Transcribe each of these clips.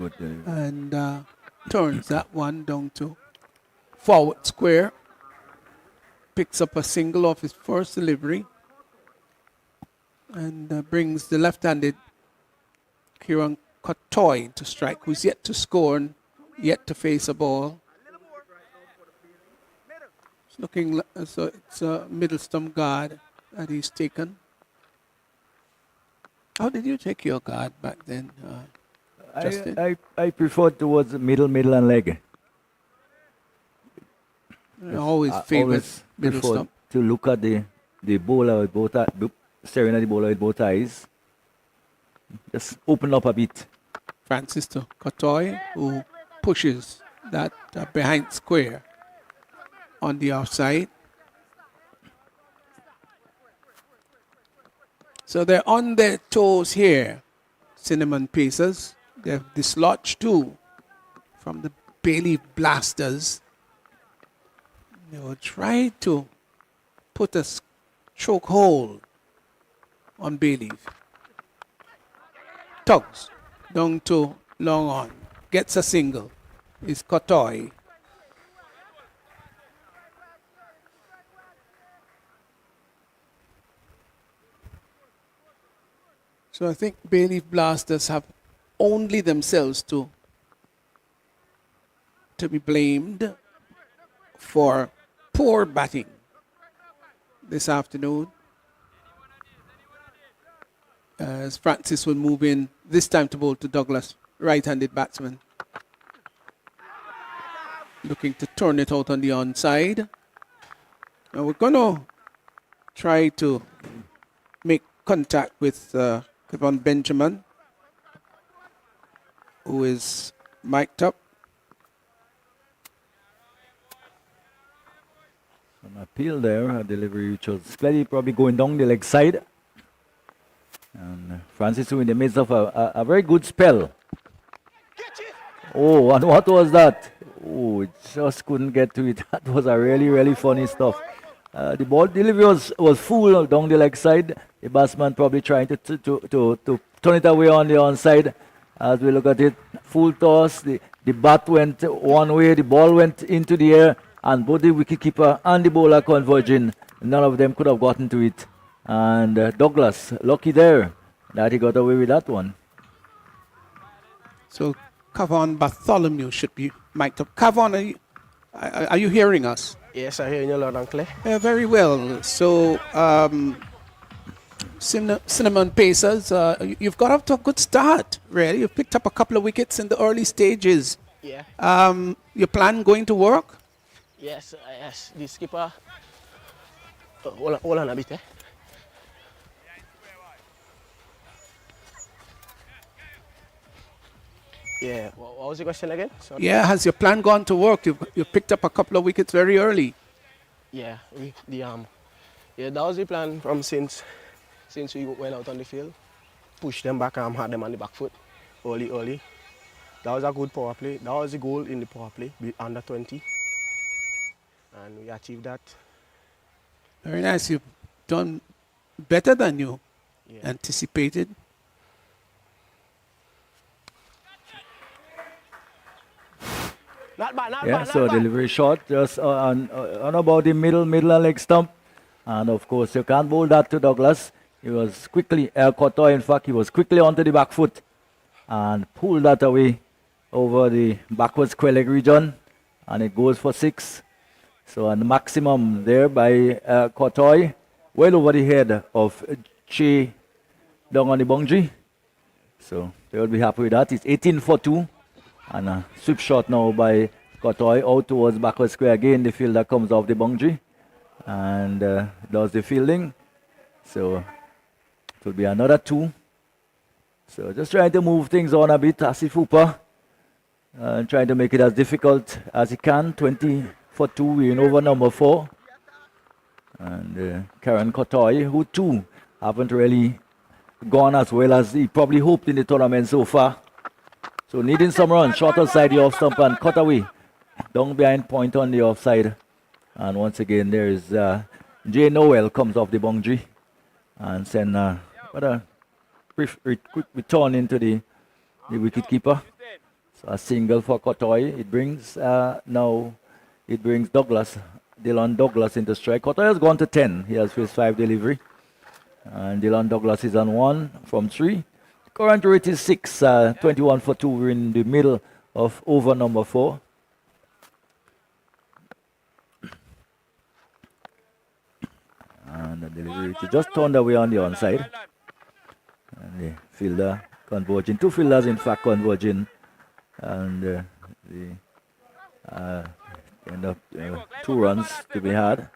Good. And turns that one down to forward square. Picks up a single off his first delivery. And brings the left-handed Kieran Kotoy to strike, who's yet to score and yet to face a ball. It's looking so it's a middle stump guard that he's taken. How did you take your guard back then, Justin? I prefer towards middle and leg. I always favored middle prefer stump. to look at the bowler with both staring at the bowler with both eyes. Just open up a bit. Francis to Kotoy, who pushes that behind square on the offside. So they're on their toes here, Cinnamon Pacers. They've dislodged two from the Bailey Blasters. They will try to put a choke hold on Bailey. Tugs down to long on. Gets a single. Is Kotoy. So I think Bailey Blasters have only themselves to be blamed for poor batting this afternoon. As Francis will move in this time to bowl to Douglas, right-handed batsman. Looking to turn it out on the onside. Now we're going to try to make contact with Kevin Benjamin, who is mic'd up. An appeal there, a delivery which was slightly probably going down the leg side. And Francis, who in the midst of a very good spell. Oh, and what was that? Oh, it just couldn't get to it. That was a really funny stuff. The ball delivery was full down the leg side. The batsman probably trying to turn it away on the onside. As we look at it, full toss. The bat went one way, the ball went into the air, and both the wicketkeeper and the bowler converging. None of them could have gotten to it. And Douglas, lucky there that he got away with that one. So Kavon Bartholomew should be mic'd up. Kavon, are you hearing us? Yes, I hear you loud and clear. Very well. So Cinnamon Pacers, you've got up to a good start, really. You've picked up a couple of wickets in the early stages. Yeah. Your plan going to work? Yes, yes. The skipper. Hold on a bit, eh? Yeah. What was the question again? Sorry. Yeah, has your plan gone to work? You've picked up a couple of wickets very early. Yeah, that was the plan from since we went out on the field. Push them back and had them on the back foot early. That was a good power play. That was the goal in the power play, be under 20. And we achieved that. Very nice. You've done better than you anticipated. Not bad, Yeah, so delivery short, just on about the middle and leg stump. And of course, you can't bowl that to Douglas. He was quickly, Kotoy, in fact, he was quickly onto the back foot and pulled that away over the backward square leg region. And it goes for 6. So a maximum there by Kotoy, well over the head of Che down on the boundary. So they will be happy with that. It's 18 for 2. And a sweep shot now by Kotoy out towards backward square again. The fielder comes off the boundary and does the fielding. So it will be another 2. So just trying to move things on a bit. Asif Hooper trying to make it as difficult as he can. 20 for 2, we're in over number 4. And Karen Kotoy, who too haven't really gone as well as he probably hoped in the tournament so far. So needing some runs, short outside the off stump and cut away. Down behind point on the offside. And once again there is Jay Noel comes off the boundary and send what a quick return into the wicket keeper. So a single for Cotoy. It brings Douglas, Dylan Douglas into strike. Cotoy has gone to 10. He has faced 5 delivery. And Dylan Douglas is on 1 from 3. Current rate is 6, 21 for 2. We're in the middle of over number 4. And the delivery is just turned away on the onside. And the fielder converging. 2 fielders, in fact, converging. And end up 2 runs to be had.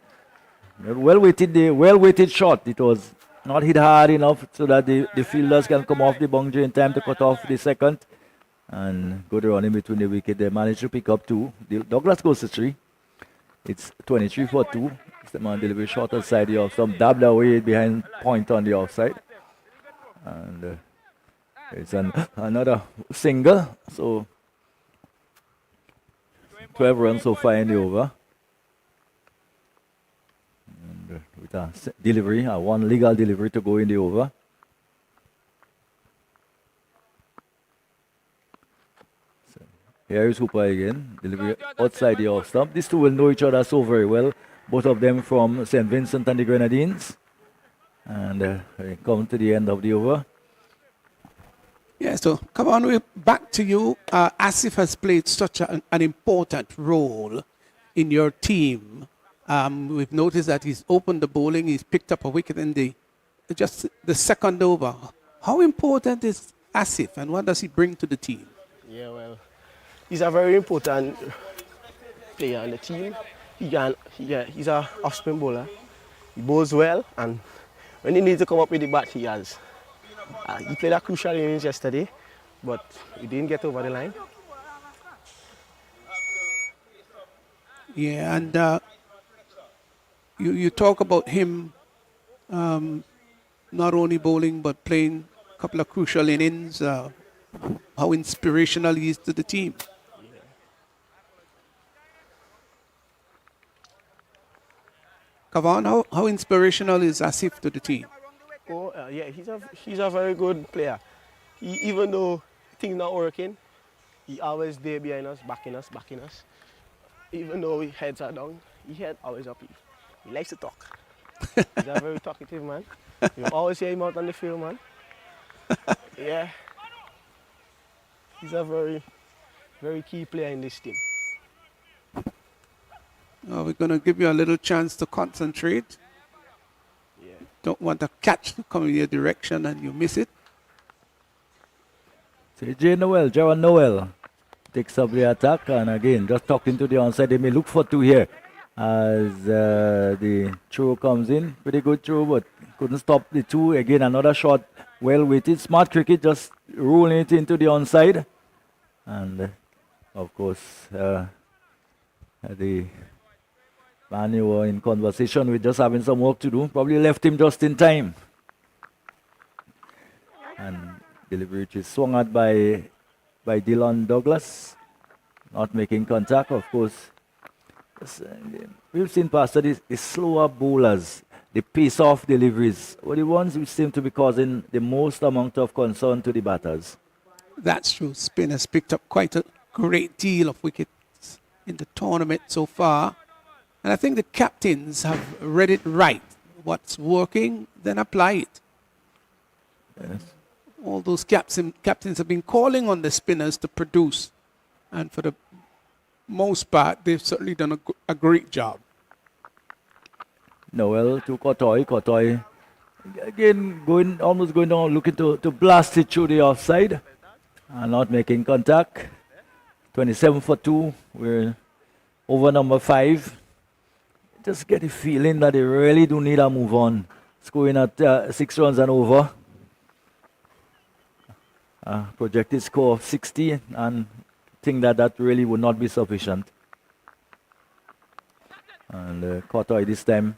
Well-weighted shot. It was not hit hard enough so that the fielders can come off the boundary in time to cut off the second. And go to run in between the wicket. They managed to pick up 2. Douglas goes to 3. It's 23 for 2. It's the man delivery short outside the off stump, dabbed away behind point on the offside. And it's another single. So 12 runs so far in the over. And with a delivery, one legal delivery to go in the over. So here is Hooper again, delivery outside the off stump. These two will know each other so very well. Both of them from St. Vincent and the Grenadines. And we come to the end of the over. Yeah, so come on, we're back to you. Asif has played such an important role in your team. We've noticed that he's opened the bowling, he's picked up a wicket in just the second over. How important is Asif and what does he bring to the team? Yeah, well, he's a very important player on the team. He's a off-spin bowler. He bowls well, and when he needs to come up with the bat, he has. He played a crucial innings yesterday, but he didn't get over the line. Yeah, and you talk about him not only bowling but playing a couple of crucial innings, how inspirational he is to the team. Kavan, how inspirational is Asif to the team? Oh, yeah, he's a very good player. Even though things not working, he always there behind us, backing us. Even though his heads are down, his head always up. He likes to talk. He's a very talkative man. You always hear him out on the field, man. Yeah. He's a very, very key player in this team. We're going to give you a little chance to concentrate. Yeah. Don't want a catch to come in your direction and you miss it. So Jaron Noel takes up the attack, and again, just talking to the onside. They may look for 2 here as the throw comes in. Pretty good throw, but couldn't stop the 2. Again, another shot, well weighted. Smart cricket, just rolling it into the onside. And of course, the man you were in conversation with, just having some work to do, probably left him just in time. And delivery which is swung at by Dylan Douglas, not making contact, of course. We've seen past that the slower bowlers, the pace-off deliveries, were the ones which seem to be causing the most amount of concern to the batters. That's true. Spin has picked up quite a great deal of wickets in the tournament so far. And I think the captains have read it right. What's working, then apply it. Yes. All those captains have been calling on the spinners to produce. And for the most part, they've certainly done a great job. Noel to Cotoy. Cotoy again almost going down, looking to blast it through the offside. And not making contact. 27 for 2. We're over number 5. Just get the feeling that they really do need a move on. Scoring at 6 runs and over. Projected score of 60, and think that really would not be sufficient. And Cotoy this time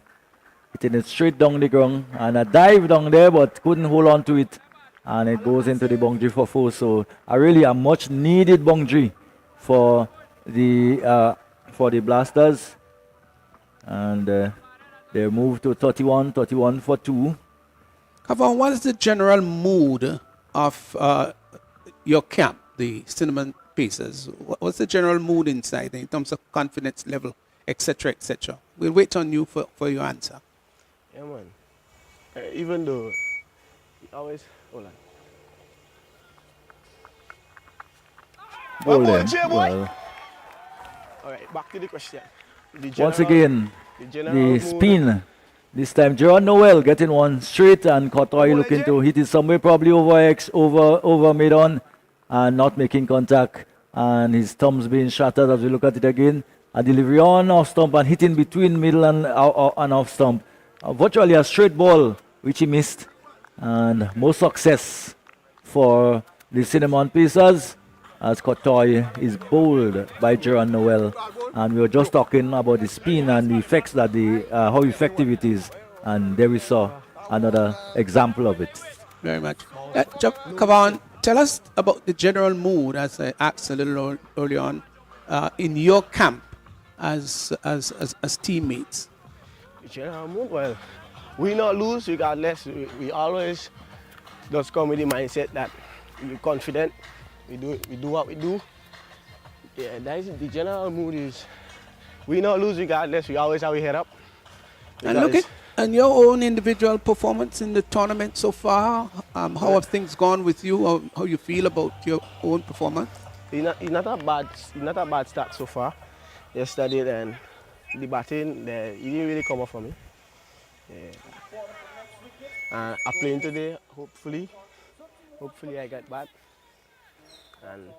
hitting it straight down the ground, and a dive down there, but couldn't hold on to it, and it goes into the boundary for 4. So a much needed boundary for the Blasters. And they move to 31 for 2. Kavan, what is the general mood of your camp, the Cinnamon Pacers? What's the general mood inside in terms of confidence level, etc., etc.? We'll wait on you for your answer. Yeah, man. Even though he always hold on. One more, Bowling. Jay, boy. Well, All right, back to the question. once again, general the mood- spin. This time, Jerron Noel getting one straight, and Cotoy Come on, looking Jay. to hit it somewhere probably over mid on, and not making contact. And his thumbs being shattered as we look at it again. A delivery on off stump and hitting between middle and off stump. Virtually a straight ball, which he missed. And more success for the Cinnamon Pacers as Cotoy is bowled by Jerron Noel. And we were just talking about the spin and the effects that how effective it is. And there we saw another example of it. Very much. Kavan, tell us about the general mood, as I asked a little early on, in your camp as teammates. The general mood, well, we not lose regardless. We always just come with the mindset that we're confident. We do what we do. Yeah, that is the general mood is we not lose regardless. We always have our head up. And look at your own individual performance in the tournament so far. How have things gone with you? How you feel about your own performance? It's not a bad start so far. Yesterday, then the batting, it didn't really come up for me. I'm playing today. Hopefully I get back. And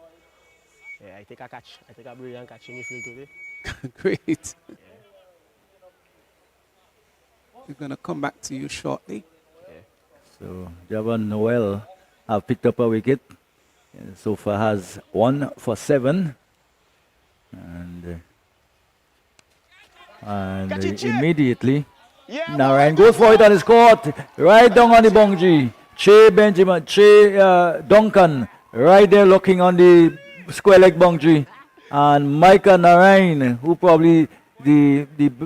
I take a catch. I take a brilliant catch in the field today. Great. Yeah. We're going to come back to you shortly. Yeah. So Jerron Noel have picked up a wicket. So far has 1 for 7. And immediately Narayan goes for it and is caught right down on the bungee. Che Duncan right there looking on the square leg bungee, and Micah Narayan, who probably the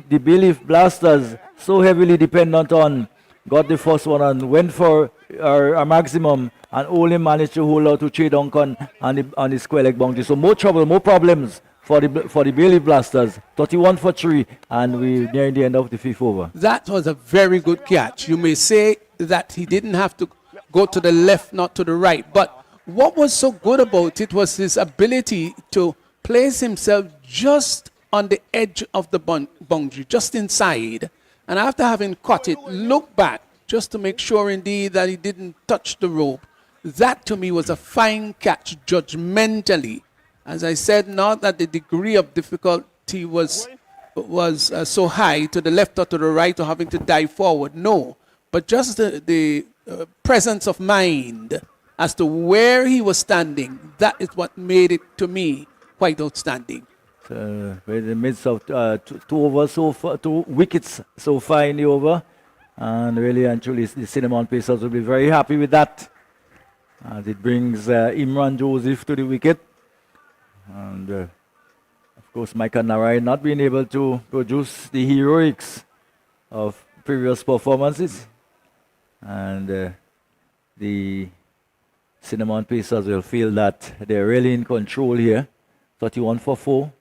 Belief Blasters so heavily dependent on, got the first one and went for a maximum and only managed to hold out to Che Duncan on the square leg bungee. So more trouble, more problems for the Belief Blasters. 31 for 3, and we're nearing the end of the 5th over. That was a very good catch. You may say that he didn't have to go to the left, not to the right, but what was so good about it was his ability to place himself just on the edge of the bungee, just inside. And after having caught it, look back just to make sure indeed that he didn't touch the rope. That to me was a fine catch judgmentally. As I said, not that the degree of difficulty was so high to the left or to the right or having to dive forward. No, but just the presence of mind as to where he was standing, that is what made it, to me, quite outstanding. So we're in the midst of two wickets so far in the over. And really and truly, the Cinnamon Pacers will be very happy with that, as it brings Imran Joseph to the wicket. And of course, Micah Narayan not being able to produce the heroics of previous performances. And the Cinnamon Pacers will feel that they're really in control here. 31 for 4.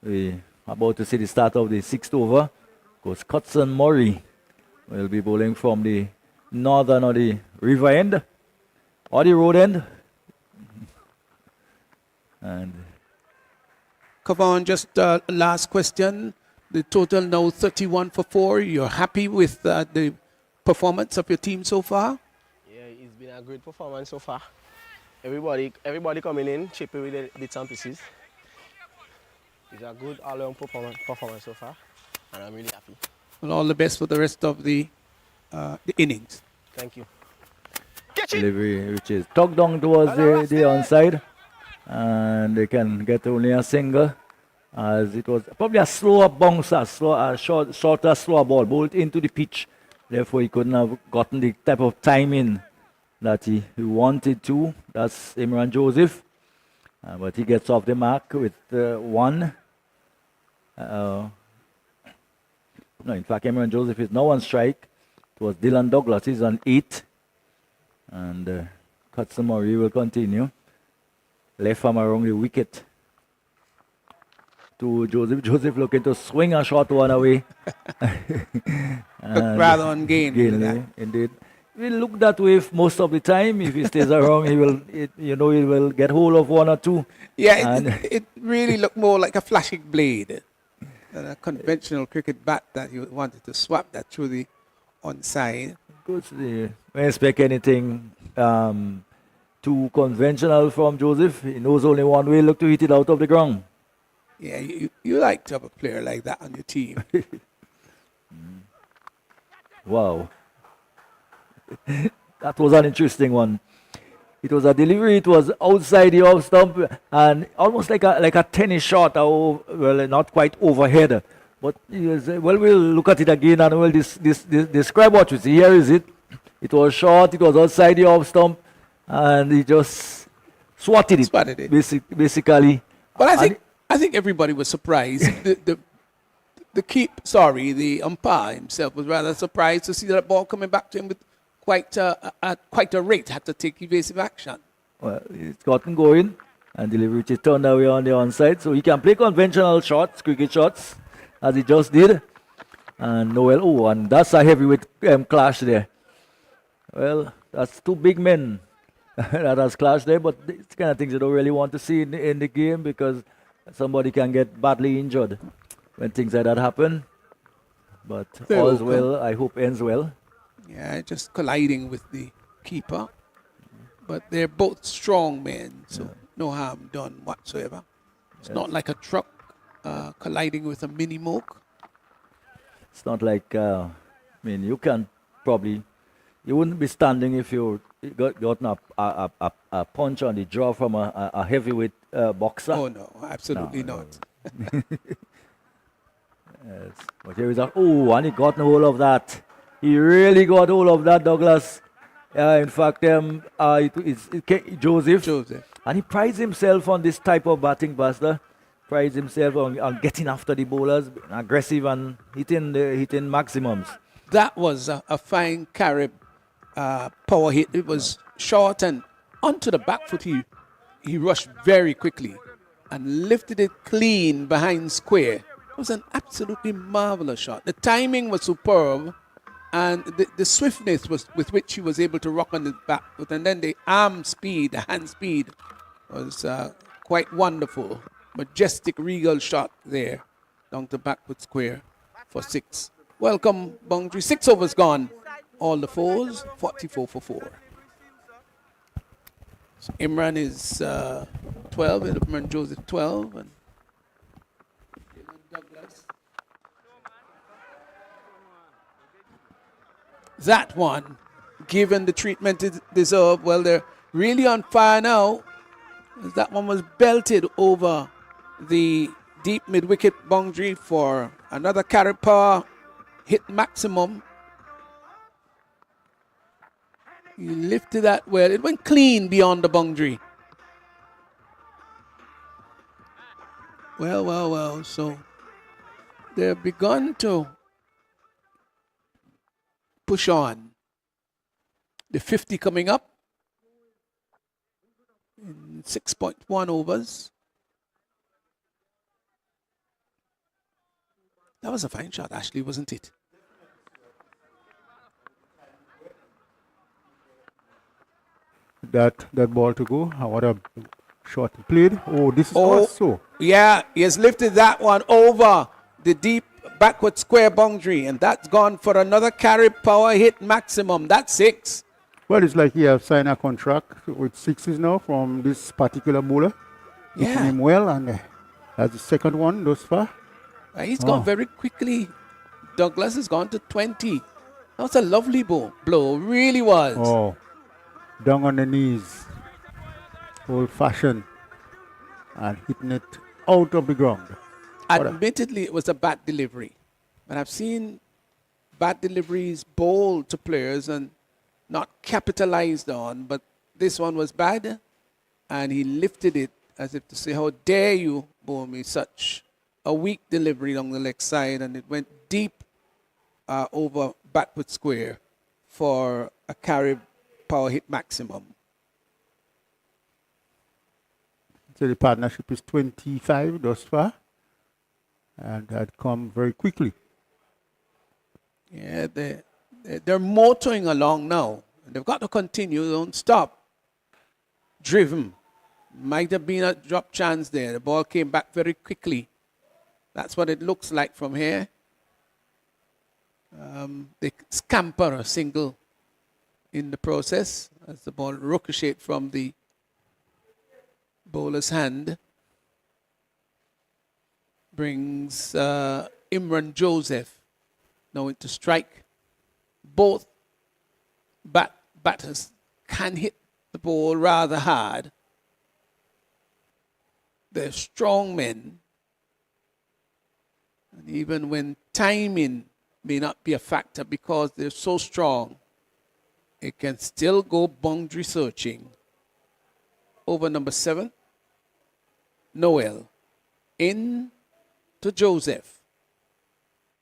We're about to see the start of the 6th over. Of course, Cutson Murray will be bowling from the northern or the river end or the road end. And Kavan, just last question. The total now 31 for 4. You're happy with the performance of your team so far? Yeah, it's been a great performance so far. Everybody coming in, chipping with the bits and pieces. It's a good all-round performance so far, and I'm really happy. Well, all the best for the rest of the innings. Thank you. delivery, which is tucked down towards the onside, and they can get only a single, as it was probably a slower bounce, shorter, slower ball, bowled into the pitch. Therefore, he couldn't have gotten the type of timing that he wanted to. That's Imran Joseph. But he gets off the mark with one. No, in fact, Imran Joseph is now on strike. It was Dylan Douglas. He's on 8. And Cutson Murray will continue. left arm around the wicket to Joseph. Joseph looking to swing a short one away. But rather on gain. Gainley, indeed. He will look that way most of the time. If he stays around, he will get hold of one or two. Yeah, And it really looked more like a flashing blade than a conventional cricket bat that you wanted to swap that through the onside. when I expect anything too conventional from Joseph, he knows only one way, look to hit it out of the ground. Yeah, you like to have a player like that on your team. Wow. That was an interesting one. It was a delivery, it was outside the off stump and almost like a tennis shot, well, not quite overhead. But we'll look at it again and we'll describe what you see. Here is it. It was short, it was outside the off stump, and he just swatted it. Basically. But I think everybody was surprised. The umpire himself was rather surprised to see that ball coming back to him with quite a rate. Had to take evasive action. Well, it's gotten going, and delivery is turned away on the onside, so he can play conventional shots, cricket shots, as he just did. And Noel, and that's a heavyweight clash there. Well, that's two big men that has clashed there, but it's kind of things you don't really want to see in the game because somebody can get badly injured when things like that happen. But all's well, I hope ends well. Yeah, just colliding with the keeper. But they're both strong men, so no harm done whatsoever. It's not like a truck colliding with a mini moke. It's not like, you wouldn't be standing if you gotten a punch on the jaw from a heavyweight boxer. Oh, no, absolutely not. Yes. But here is and he got hold of that. He really got hold of that, Douglas. In fact, it's Joseph. And he prides himself on this type of batting, Buster. Prides himself on getting after the bowlers, aggressive and hitting maximums. That was a fine Carib power hit. It was short and onto the back foot. He rushed very quickly and lifted it clean behind square. It was an absolutely marvelous shot. The timing was superb, and the swiftness with which he was able to rock on the back foot, and then the arm speed, the hand speed was quite wonderful. Majestic, regal shot there down to backward square for 6. Welcome, boundary. 6 overs gone. All the 4s, 44 for 4. So Imran is 12, Imran Joseph 12, and Douglas. That one, given the treatment it deserved, well, they're really on fire now. That one was belted over the deep mid-wicket boundary for another Carib power hit maximum. He lifted that well. It went clean beyond the boundary. Well. So they've begun to push on. The 50 coming up in 6.1 overs. That was a fine shot, Ashley, wasn't it? That ball to go. What a shot played. Oh, this is also. Yeah, he has lifted that one over the deep backward square boundary, and that's gone for another Carib power hit maximum. That's 6. Well, it's like he has signed a contract with 6s now from this particular bowler. Hitting him well, and that's the second one thus far. He's gone very quickly. Douglas has gone to 20. That was a lovely blow, really was. Oh, down on the knees, old-fashioned, and hitting it out of the ground. Admittedly, it was a bad delivery. And I've seen bad deliveries bowled to players and not capitalized on, but this one was bad, and he lifted it as if to say, how dare you bowl me such a weak delivery along the leg side, and it went deep over backward square for a Carib power hit maximum. So the partnership is 25 thus far, and had come very quickly. Yeah, they're motoring along now. They've got to continue, don't stop. Driven. Might have been a drop chance there. The ball came back very quickly. That's what it looks like from here. They scamper a single in the process as the ball ricocheted from the bowler's hand. Brings Imran Joseph now into strike. Both batters can hit the ball rather hard. They're strong men. And even when timing may not be a factor because they're so strong, it can still go boundary searching. Over number 7, Noel. In to Joseph.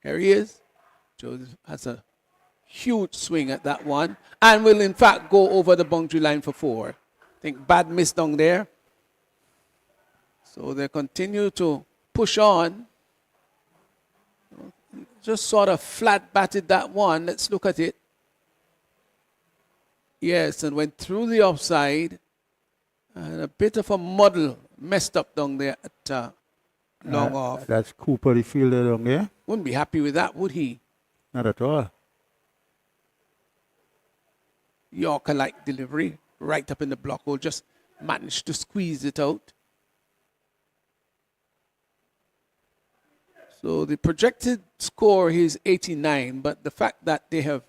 Here he is. Joseph has a huge swing at that one and will in fact go over the boundary line for 4. I think bad miss down there. So they continue to push on. Just sort of flat batted that one. Let's look at it. Yes, and went through the offside. And a bit of a muddle messed up down there at long off. That's Cooper, the fielder down there. Wouldn't be happy with that, would he? Not at all. Yorker-like delivery, right up in the block hole. Just managed to squeeze it out. So the projected score is 89, but the fact that they have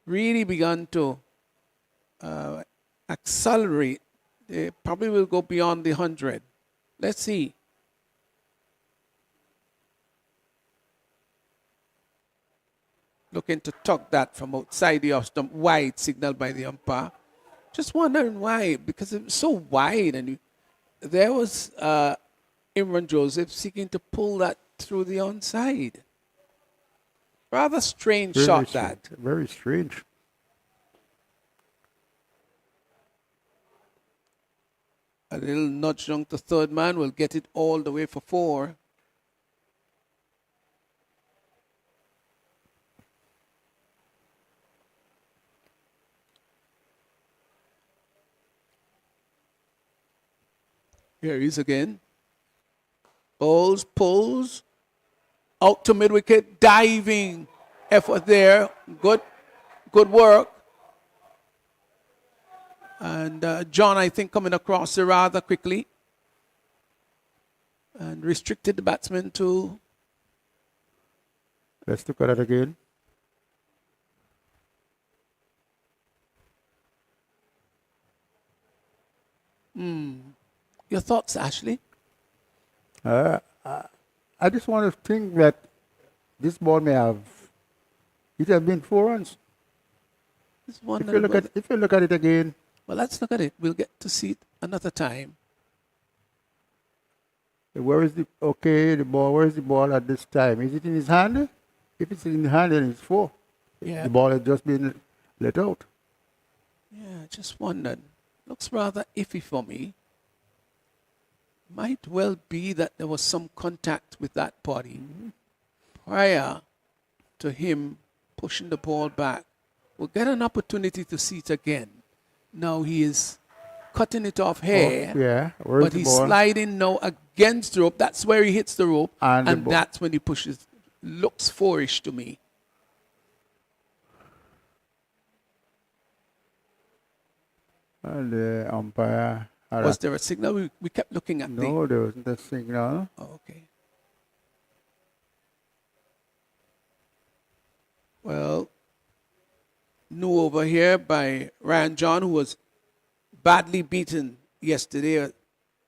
really begun to accelerate, they probably will go beyond the 100. Let's see. Looking to tuck that from outside the off stump, wide signal by the umpire. Just wondering why, because it was so wide, and there was Imran Joseph seeking to pull that through the onside. Rather strange Very shot strange. that. Very strange. A little nudge down to third man will get it all the way for 4. Here he is again. Bowls, pulls, out to mid wicket, diving effort there. Good work. And John, I think, coming across it rather quickly and restricted the batsman to. Let's look at it again. Your thoughts, Ashley? I just want to think that this ball may have, it have been 4 runs. This one If you look at it again, well, let's look at it. We'll get to see it another time. where is the ball? Where is the ball at this time? Is it in his hand? If it's in his hand, then it's 4. Yeah. The ball has just been let out. Yeah, just wondered. Looks rather iffy for me. Might well be that there was some contact with that body prior to him pushing the ball back. We'll get an opportunity to see it again. Now he is cutting it off here. Oh, yeah. Where's But the he's ball? sliding now against the rope. That's where he hits the rope. And the That's when he pushes. Looks 4-ish to me. And the umpire. Was there a signal? We kept looking at No, there wasn't a signal. okay. Well, new over here by Ryan John, who was badly beaten yesterday.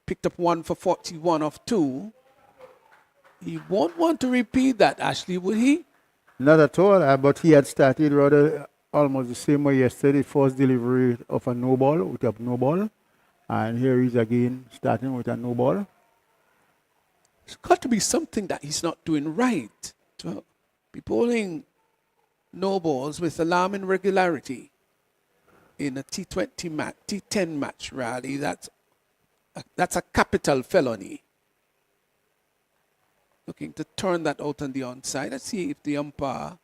Picked up 1 for 41 off 2. He won't want to repeat that, Ashley, would he? Not at all, but he had started rather almost the same way yesterday. First delivery of a no ball, with a no ball. And here he's again starting with a no ball. It's got to be something that he's not doing right. To be bowling no balls with alarming regularity in a T20 match, T10 match rally, that's That's a capital felony. Looking to turn that out on the onside. Let's see if the umpire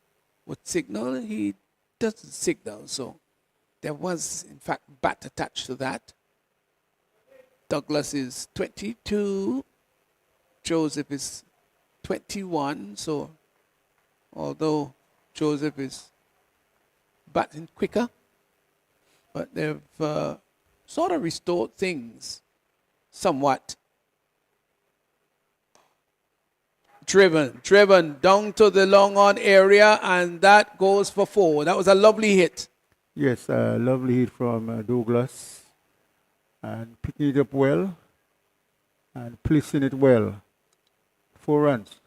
would signal. He doesn't signal, so there was, in fact, bat attached to that. Douglas is 22. Joseph is 21. So although Joseph is batting quicker, but they've sort of restored things somewhat. Driven down to the long on area, and that goes for 4. That was a lovely hit. Yes, a lovely hit from Douglas. And picking it up well and placing it well. 4 runs.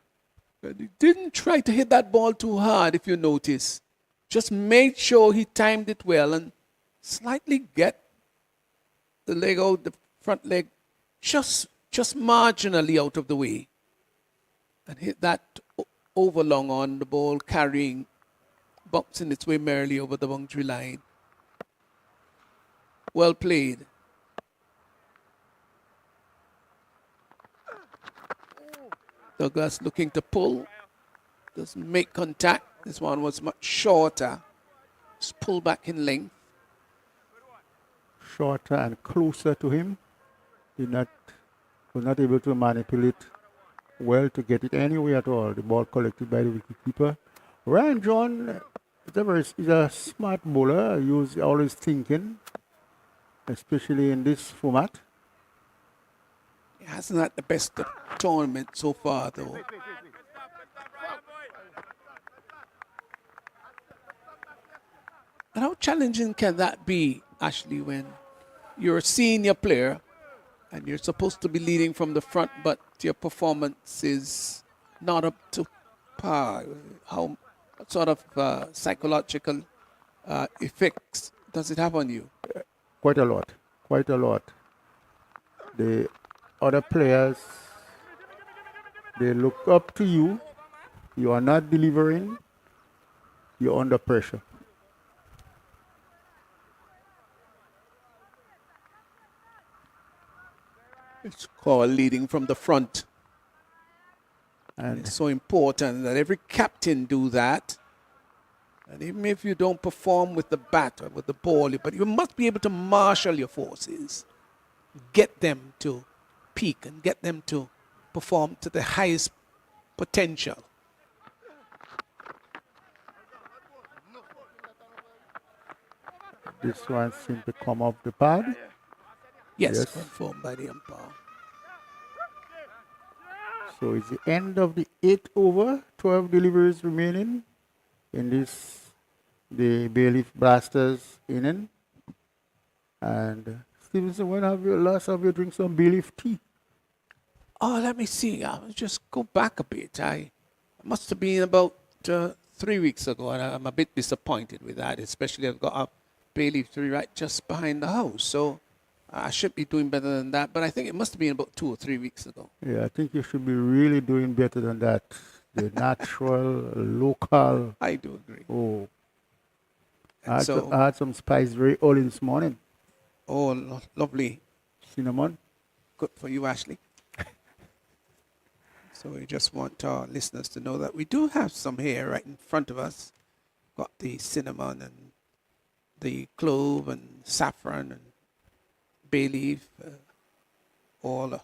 But he didn't try to hit that ball too hard, if you notice. Just made sure he timed it well and slightly get the leg out, the front leg, just marginally out of the way. And hit that over long on, the ball carrying, bouncing its way merrily over the boundary line. Well played. Douglas looking to pull. Doesn't make contact. This one was much shorter. Just pull back in length. Shorter and closer to him. Was not able to manipulate well to get it anywhere at all. The ball collected by the wicketkeeper. Ryan John is a smart bowler. He's always thinking, especially in this format. He hasn't had the best tournament so far, though. And how challenging can that be, Ashley, when you're a senior player and you're supposed to be leading from the front, but your performance is not up to par? What sort of psychological effects does it have on you? Quite a lot. The other players, they look up to you. You are not delivering. You're under pressure. It's called leading from the front. And it's so important that every captain do that. And even if you don't perform with the bat or with the ball, but you must be able to marshal your forces, get them to peak and get them to perform to the highest potential. This one seems to come off the pad. Yes, confirmed by the umpire. So it's the end of the 8th over, 12 deliveries remaining in the Bayleaf Blasters inning. And Stevenson, when have you drink some Bayleaf tea? Oh, let me see. I'll just go back a bit. I must have been about 3 weeks ago, and I'm a bit disappointed with that, especially I've got a Bayleaf 3 right just behind the house. So I should be doing better than that, but I think it must have been about 2 or 3 weeks ago. Yeah, I think you should be really doing better than that. The natural, local. I do agree. Oh. I had some spice very early this morning. Oh, lovely. Cinnamon. Good for you, Ashley. So we just want our listeners to know that we do have some here right in front of us. Got the cinnamon and the clove and saffron and bay leaf, all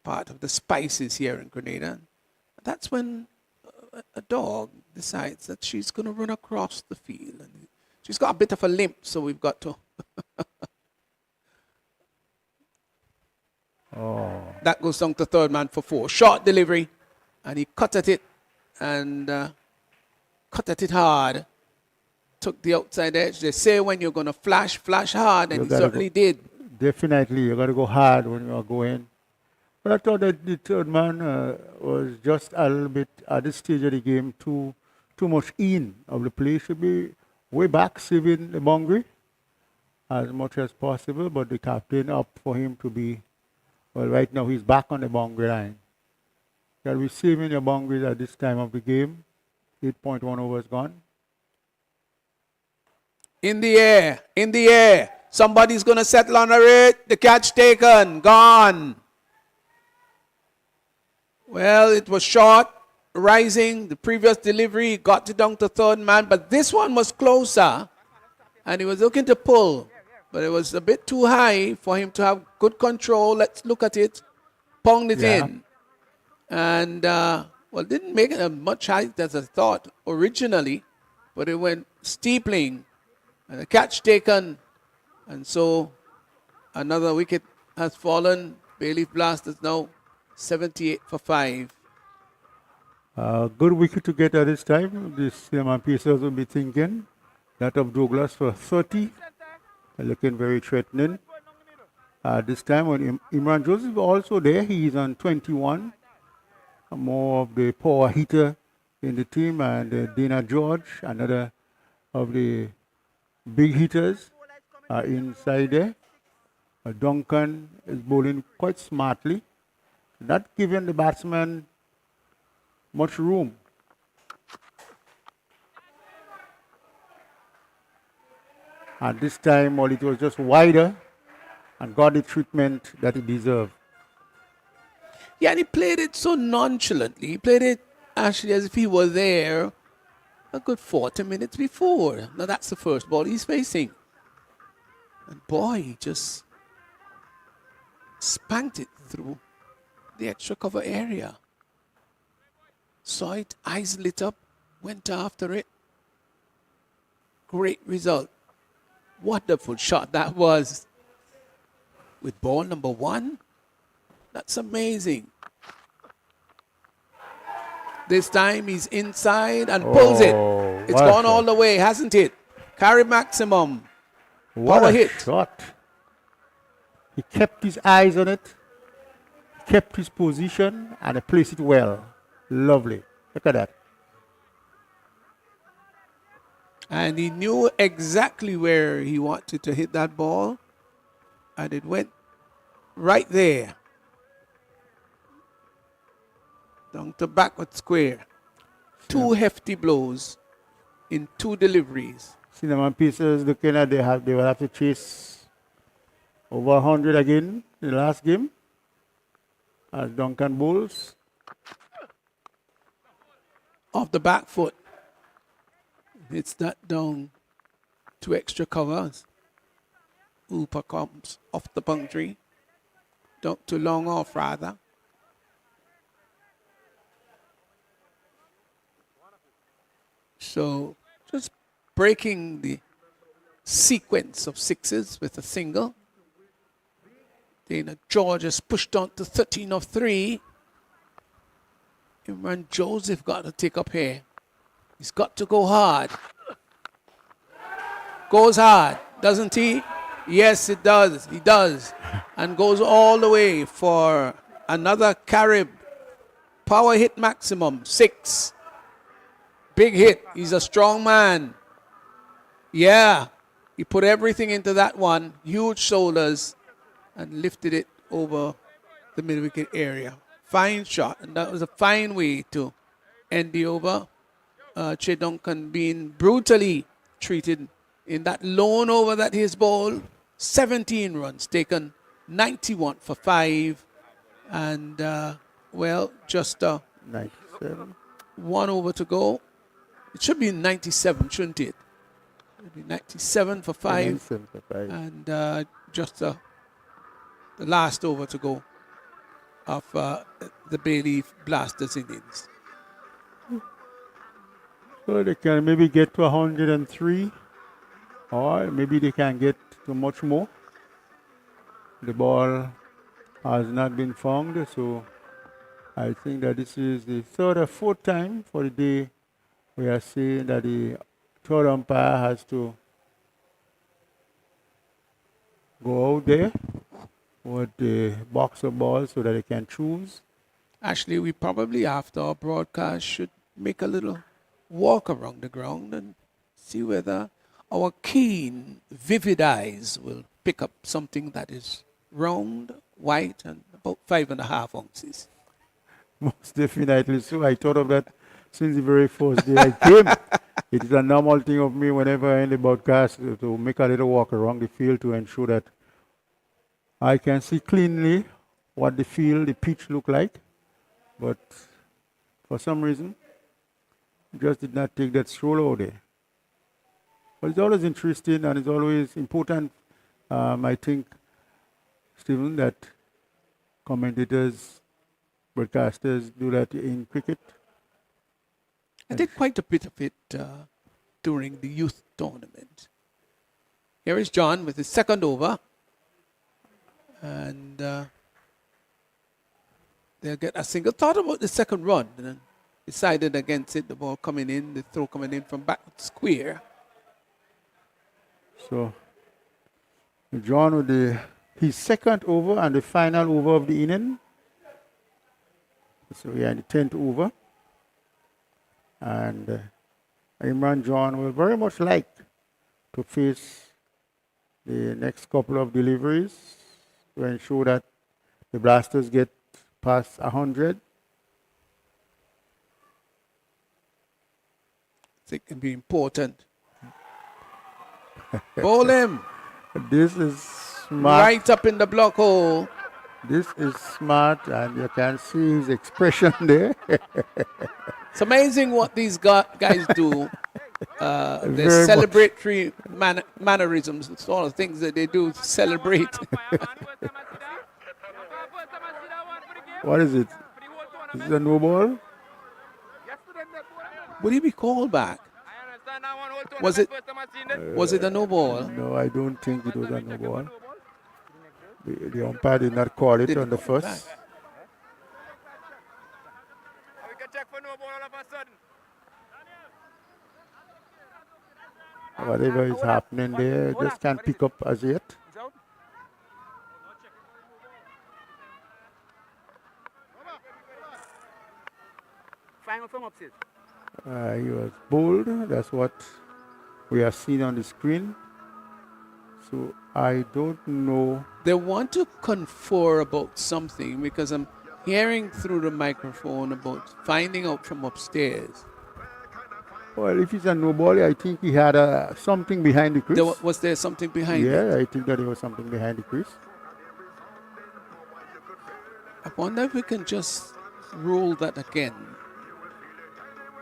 part of the spices here in Grenada. That's when a dog decides that she's going to run across the field. And she's got a bit of a limp, so we've got to... That goes down to third man for 4. Short delivery, and he cut at it, and cut at it hard. Took the outside edge. They say when you're going to flash hard, and he certainly did. Definitely, you got to go hard when you are going. But I thought that the third man was just a little bit, at this stage of the game, too much in of the play. Should be way back, saving the boundary as much as possible, but the captain up for him to be, well, right now he's back on the boundary line. Shall we saving your boundaries at this time of the game? 8.1 overs gone. In the air, Somebody's going to settle on it. The catch taken. Gone. Well, it was short. Rising. The previous delivery got it down to third man. But this one was closer. And he was looking to pull. But it was a bit too high for him to have good control. Let's look at it. Ponged it in. And, well, didn't make it as much height as I thought originally. But it went steepling. And the catch taken. And so another wicket has fallen. Bayleaf Blasters now 78 for 5. Good wicket to get at this time. The Cinnamon Pacers will be thinking. That of Douglas for 30. Looking very threatening. This time when Imran Joseph also there, he is on 21. More of the power hitter in the team, and Dana George, another of the big hitters, are inside there. Duncan is bowling quite smartly, not giving the batsman much room. And this time, well, it was just wider and got the treatment that it deserved. Yeah, and he played it so nonchalantly. He played it actually as if he were there a good 40 minutes before. Now, that's the first ball he's facing. And boy, he just spanked it through the extra cover area. Saw it, eyes lit up, went after it. Great result. Wonderful shot that was. With ball number 1. That's amazing. This time he's inside and pulls it. It's gone all the way, hasn't it? Carry maximum. What Power a hit. shot. He kept his eyes on it, kept his position, and he placed it well. Lovely. Look at that. And he knew exactly where he wanted to hit that ball. And it went right there. Down to backward square. 2 hefty blows in 2 deliveries. Cinnamon Pacers looking at they will have to chase over 100 again in the last game as Duncan bowls. Off the back foot. Hits that down 2 extra covers. Hooper comes off the boundary. Down to long off rather. So just breaking the sequence of sixes with a single. Dana George has pushed on to 13 of 3. Imran Joseph got to take up here. He's got to go hard. Goes hard, doesn't he? Yes, it does. He does. And goes all the way for another Carib. Power hit maximum, 6. Big hit. He's a strong man. Yeah. He put everything into that one. Huge shoulders. And lifted it over the mid-wicket area. Fine shot. And that was a fine way to end the over. Che Duncan being brutally treated in that lone over that he's bowled. 17 runs taken. 91 for 5. And, well, just 97. 1 over to go. It should be 97, shouldn't it? It would be 97 for 5. 97 for 5. And just the last over to go of the Bayleaf Blasters innings. So they can maybe get to 103, or maybe they can get to much more. The ball has not been found, so I think that this is the 3rd or 4th time for the day we are saying that the 3rd umpire has to go out there with the box of balls so that they can choose. Actually, we probably after our broadcast should make a little walk around the ground and see whether our keen, vivid eyes will pick up something that is round, white, and about 5.5 ounces. Most definitely so. I thought of that since the very first day I came. It is a normal thing of me whenever I end the broadcast to make a little walk around the field to ensure that I can see cleanly what the field, the pitch look like. But for some reason, just did not take that stroll out there. But it's always interesting and it's always important, I think, Stephen, that commentators, broadcasters do that in cricket. I did quite a bit of it during the youth tournament. Here is John with his second over. And they'll get a single. Thought about the second run and then decided against it. The ball coming in, the throw coming in from back square. So, John with his second over and the final over of the inning. So we are in the 10th over. And Imran John will very much like to face the next couple of deliveries to ensure that the Blasters get past 100. It can be important. Bowl him. This is smart. Right up in the block hole. This is smart, and you can see his expression there. It's amazing what these guys do. Their Very celebratory mannerisms, it's all the things that they do to celebrate. What is it? Is it a no ball? Would he be called back? Was it a no ball? No, I don't think it was a no ball. The umpire did not call it on the first. Whatever is happening there, just can't pick up as yet. He was bold. That's what we are seeing on the screen. So I don't know. They want to confer about something because I'm hearing through the microphone about finding out from upstairs. Well, if it's a no ball, I think he had something behind the crease. Was there something behind it? Yeah, I think that there was something behind the crease. I wonder if we can just rule that again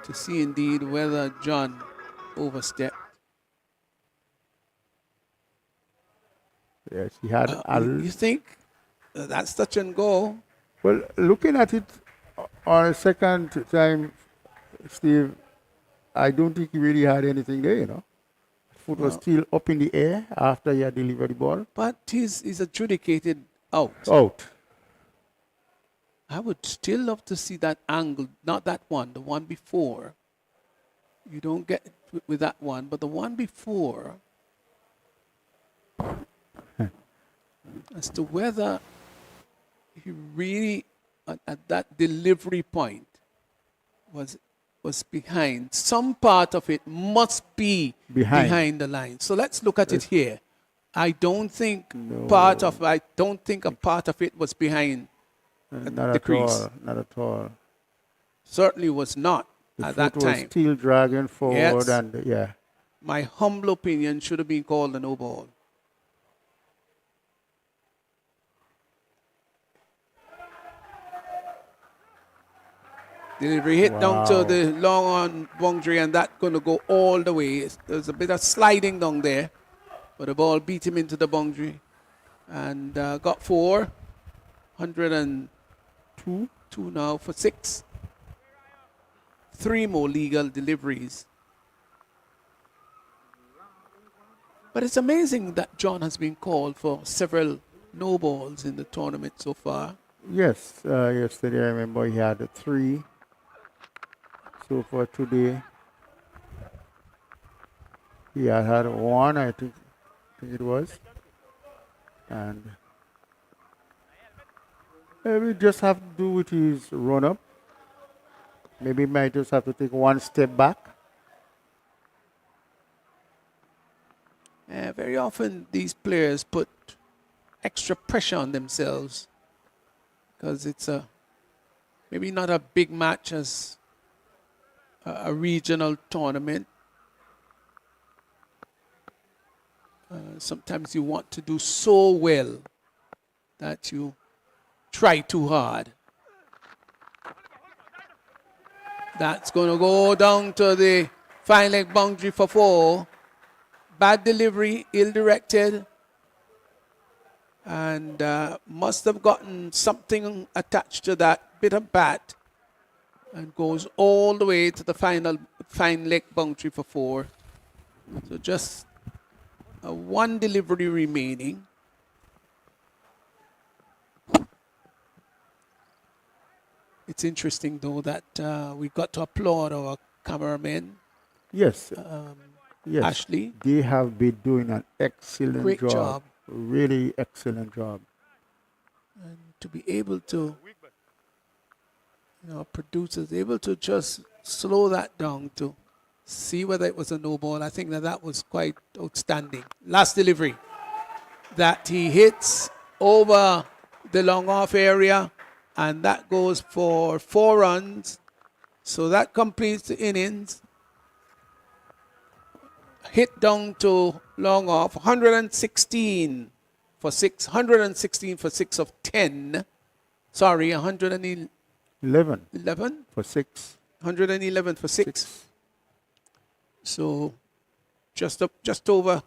to see indeed whether John overstepped. Yes, he had. You think that's touch and go? Well, looking at it on a second time, Steve, I don't think he really had anything there, you know. Foot was still up in the air after he had delivered the ball. But he's adjudicated out. Out. I would still love to see that angle, not that one, the one before. You don't get it with that one, but the one before, as to whether he really, at that delivery point, was behind. Some part of it must be behind the line. So let's look at it here. I don't think a part of it was behind the crease. Not at all. Certainly was not The at that foot time. was still dragging forward, Yes. and yeah. My humble opinion should have been called a no ball. Delivery hit down to the long on boundary, and that's going to go all the way. There's a bit of sliding down there, but the ball beat him into the boundary and got 4. 102 now for 6. 3 more legal deliveries. But it's amazing that John has been called for several no balls in the tournament so far. Yes, yesterday I remember he had 3. So for today, he had 1, I think it was. And we just have to do with his run-up. Maybe he might just have to take 1 step back. Very often these players put extra pressure on themselves because it's maybe not a big match as a regional tournament, Sometimes you want to do so well that you try too hard. That's going to go down to the fine leg boundary for 4. Bad delivery, ill-directed. And must have gotten something attached to that bit of bat. And goes all the way to the final fine leg boundary for 4. So just 1 delivery remaining. It's interesting, though, that we got to applaud our cameramen. Yes. Yes. Ashley. They have been doing an excellent Great job. Really excellent job. And to be able to, producers able to just slow that down to see whether it was a no ball. I think that was quite outstanding. Last delivery that he hits over the long off area, and that goes for 4 runs. So that completes the innings. Hit down to long off, 116 for 6, 116 for 6 of 10. Sorry, 111 for 6. 111 for 6. So just over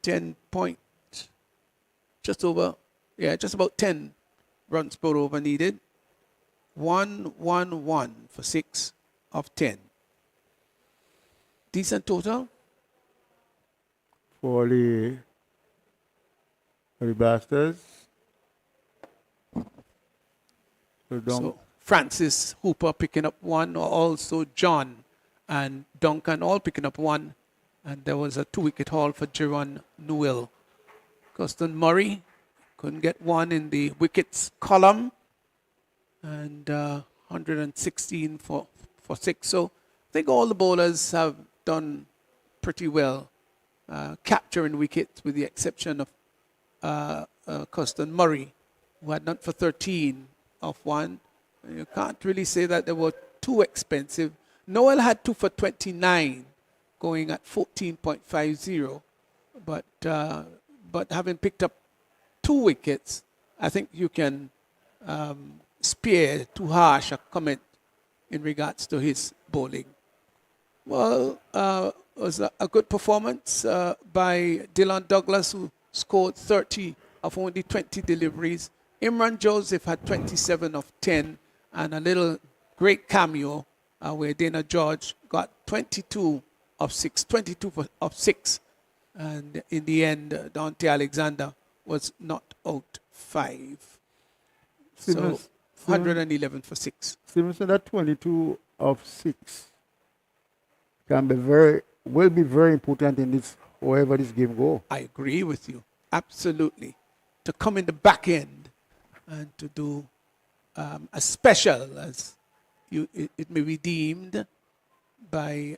10 point, just about 10 runs per over needed. 111 for 6 of 10. Decent total for the Blasters. So Francis Hooper picking up 1, also John and Duncan all picking up 1, and there was a 2-wicket haul for Jerron Newell. Custon Murray couldn't get 1 in the wickets column, and 116 for 6. So I think all the bowlers have done pretty well capturing wickets, with the exception of Custon Murray, who had none for 13 of 1. You can't really say that they were too expensive. Noel had 2 for 29, going at 14.50. But having picked up 2 wickets, I think you can spare too harsh a comment in regards to his bowling. Well, it was a good performance by Dylan Douglas, who scored 30 of only 20 deliveries. Imran Joseph had 27 of 10, and a little great cameo where Dana George got 22 of 6, of 6. And in the end, Dante Alexander was not out 5. So 111 for 6. Stevenson, that 22 of 6 can be will be very important in this, however this game go. I agree with you. Absolutely. To come in the back end and to do a special, as it may be deemed by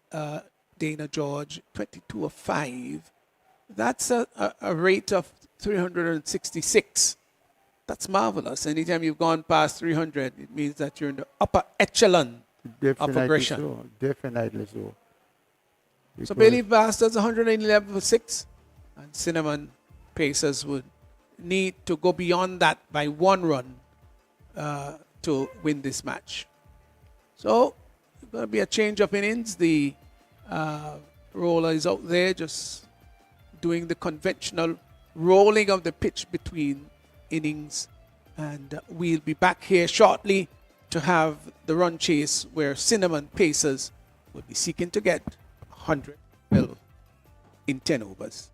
Dana George, 22 of 5. That's a rate of 366. That's marvelous. Anytime you've gone past 300, it means that you're in the upper echelon of aggression. So. Definitely so. So Bailey Bastards 111 for 6, and Cinnamon Pacers would need to go beyond that by 1 run to win this match. So it's going to be a change of innings. The roller is out there just doing the conventional rolling of the pitch between innings, and we'll be back here shortly to have the run chase where Cinnamon Pacers will be seeking to get 112 in 10 overs.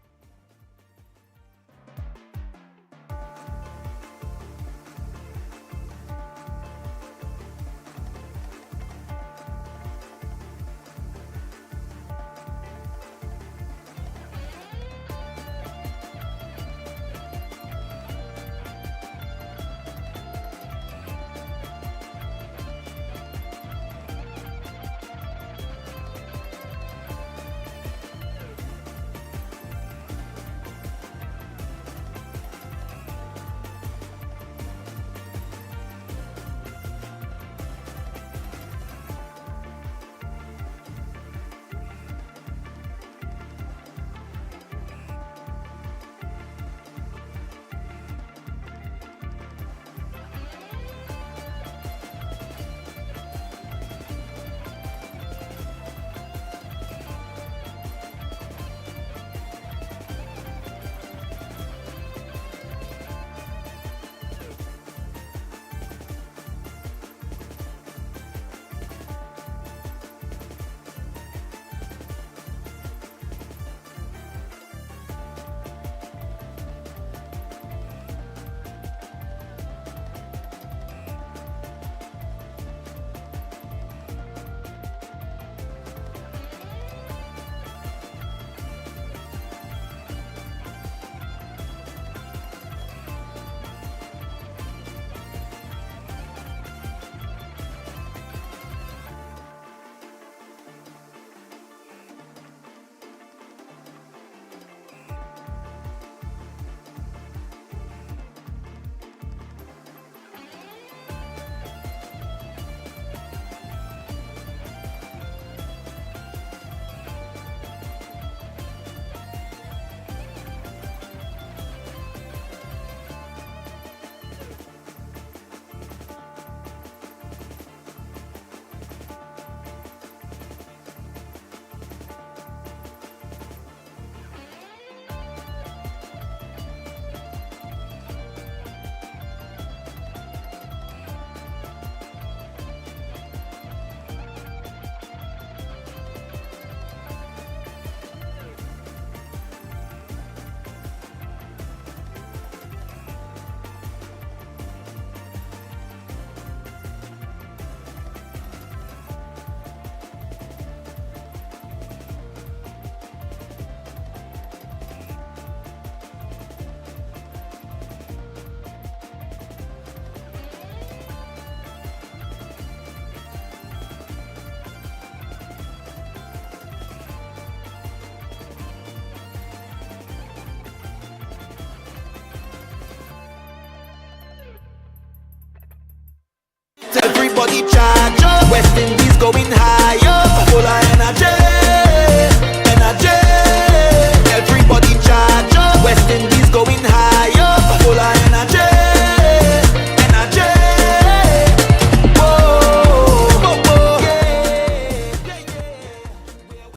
everybody charge up. West Indies going higher, full of energy, energy. Everybody charge up. West Indies going higher, full of energy, energy. Whoa, whoa, whoa. Yeah, yeah, yeah.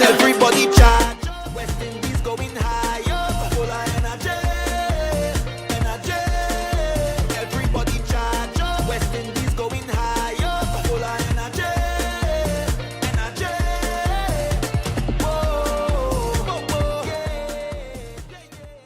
Everybody charge up. West Indies going higher, full of energy, energy. Everybody charge up. West Indies going higher, full of energy, energy. Whoa, whoa, whoa. Yeah, yeah, yeah.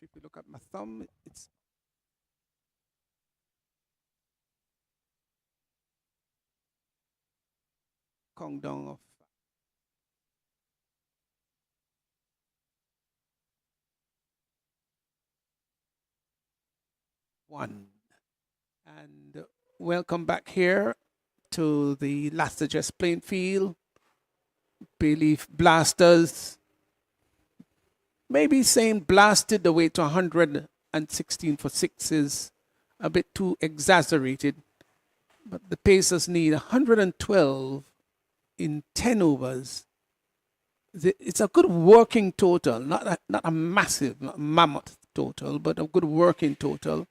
If you look at my thumb, it's countdown of 1. And welcome back here to the Leicester Just playing field. Bayleaf Blasters. Maybe saying blasted the way to 116 for 6 is a bit too exaggerated. But the Pacers need 112 in 10 overs. It's a good working total, not a massive, not a mammoth total, but a good working total.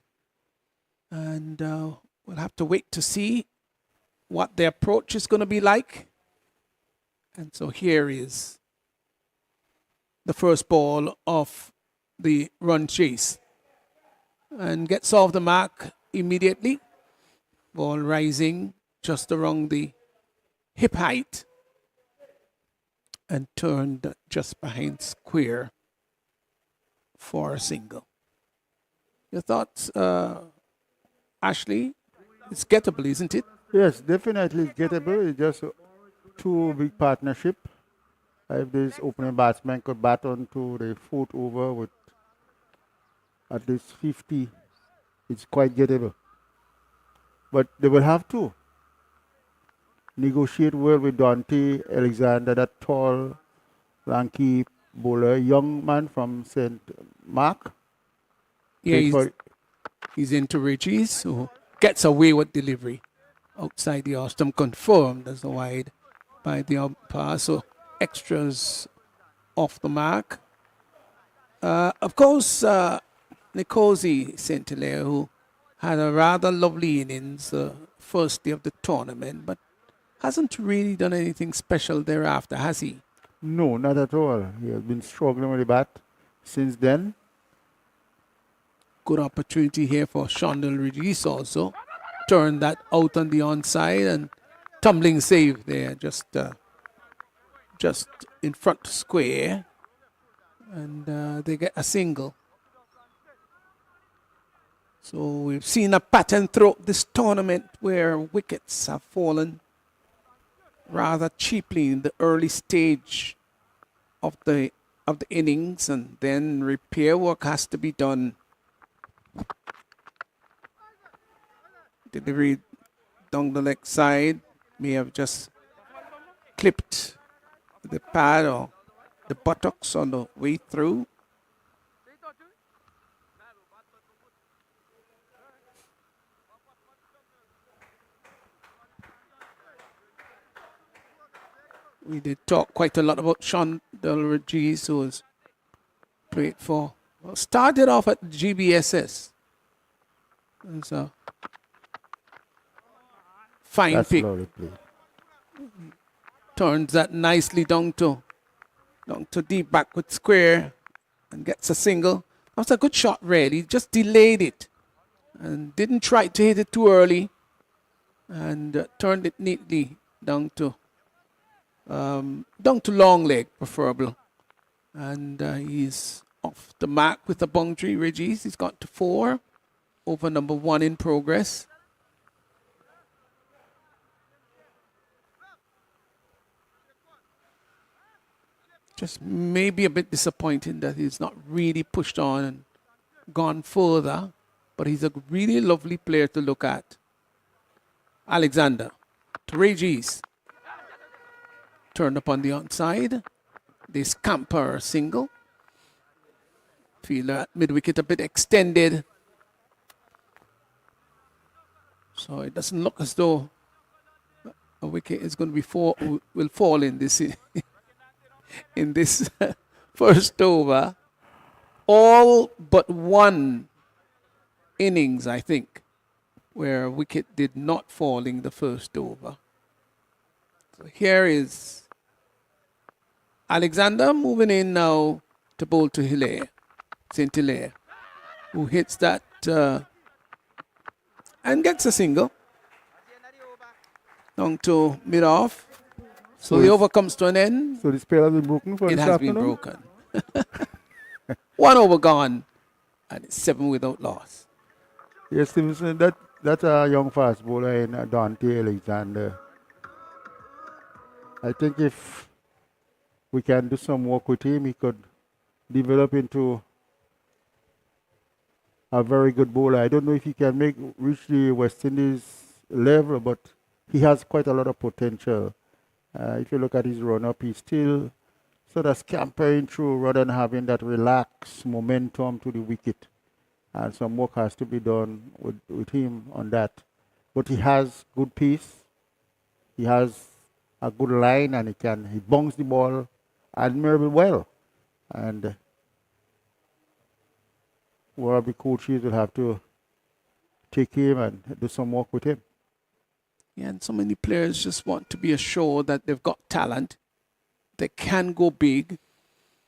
And we'll have to wait to see what the approach is going to be like. And so here is the first ball of the run chase. And gets off the mark immediately. Ball rising just around the hip height and turned just behind square for a single. Your thoughts, Ashley? It's gettable, isn't it? Yes, definitely it's gettable. It's just two big partnership. If this opening batsman could bat on to the fourth over with at least 50, it's quite gettable. But they will have to negotiate well with Dante Alexander, that tall, lanky bowler, young man from St. Mark. Yeah, he's into Regis, who gets away with delivery outside the Austin, confirmed as a wide by the umpire. So extras off the mark. Of course, Nkosi St. Hilaire, who had a rather lovely innings first day of the tournament, but hasn't really done anything special thereafter, has he? No, not at all. He has been struggling with the bat since then. Good opportunity here for Shondell Regis also. Turned that out on the onside and tumbling save there, just in front square. And they get a single. So we've seen a pattern throughout this tournament where wickets have fallen rather cheaply in the early stage of the innings, and then repair work has to be done. Delivery down the leg side may have just clipped the pad or the buttocks on the way through. We did talk quite a lot about Shondell Regis, who was played for. Well, started off at GBSS. It's a fine That's pick. lovely play. Turns that nicely down to deep backward square and gets a single. That was a good shot, really. Just delayed it and didn't try to hit it too early, and turned it neatly down to long leg, preferable. And he's off the mark with the boundary. Regis, he's got to 4 over number 1 in progress. Just maybe a bit disappointing that he's not really pushed on and gone further, but he's a really lovely player to look at. Alexander to Regis. Turned up on the onside. They scamper a single. Feel that mid-wicket a bit extended. So it doesn't look as though a wicket is going to be will fall in this in this first over. All but one innings, I think, where a wicket did not fall in the first over. So here is Alexander moving in now to bowl to Hilaire, St. Hilaire, who hits that and gets a single. Down to mid-off. So the over comes to an end. So the spell has been broken for It this has been afternoon? broken. 1 over gone. and it's 7 without loss. Yes, Stevenson, that's a young fast bowler in Dante Alexander. I think if we can do some work with him, he could develop into a very good bowler. I don't know if he can reach the West Indies level, but he has quite a lot of potential. If you look at his run-up, he's still sort of scampering through rather than having that relaxed momentum to the wicket. And some work has to be done with him on that. But he has good pace. He has a good line, and he bungs the ball admirably well. And one of the coaches will have to take him and do some work with him. Yeah, and so many players just want to be assured that they've got talent, they can go big,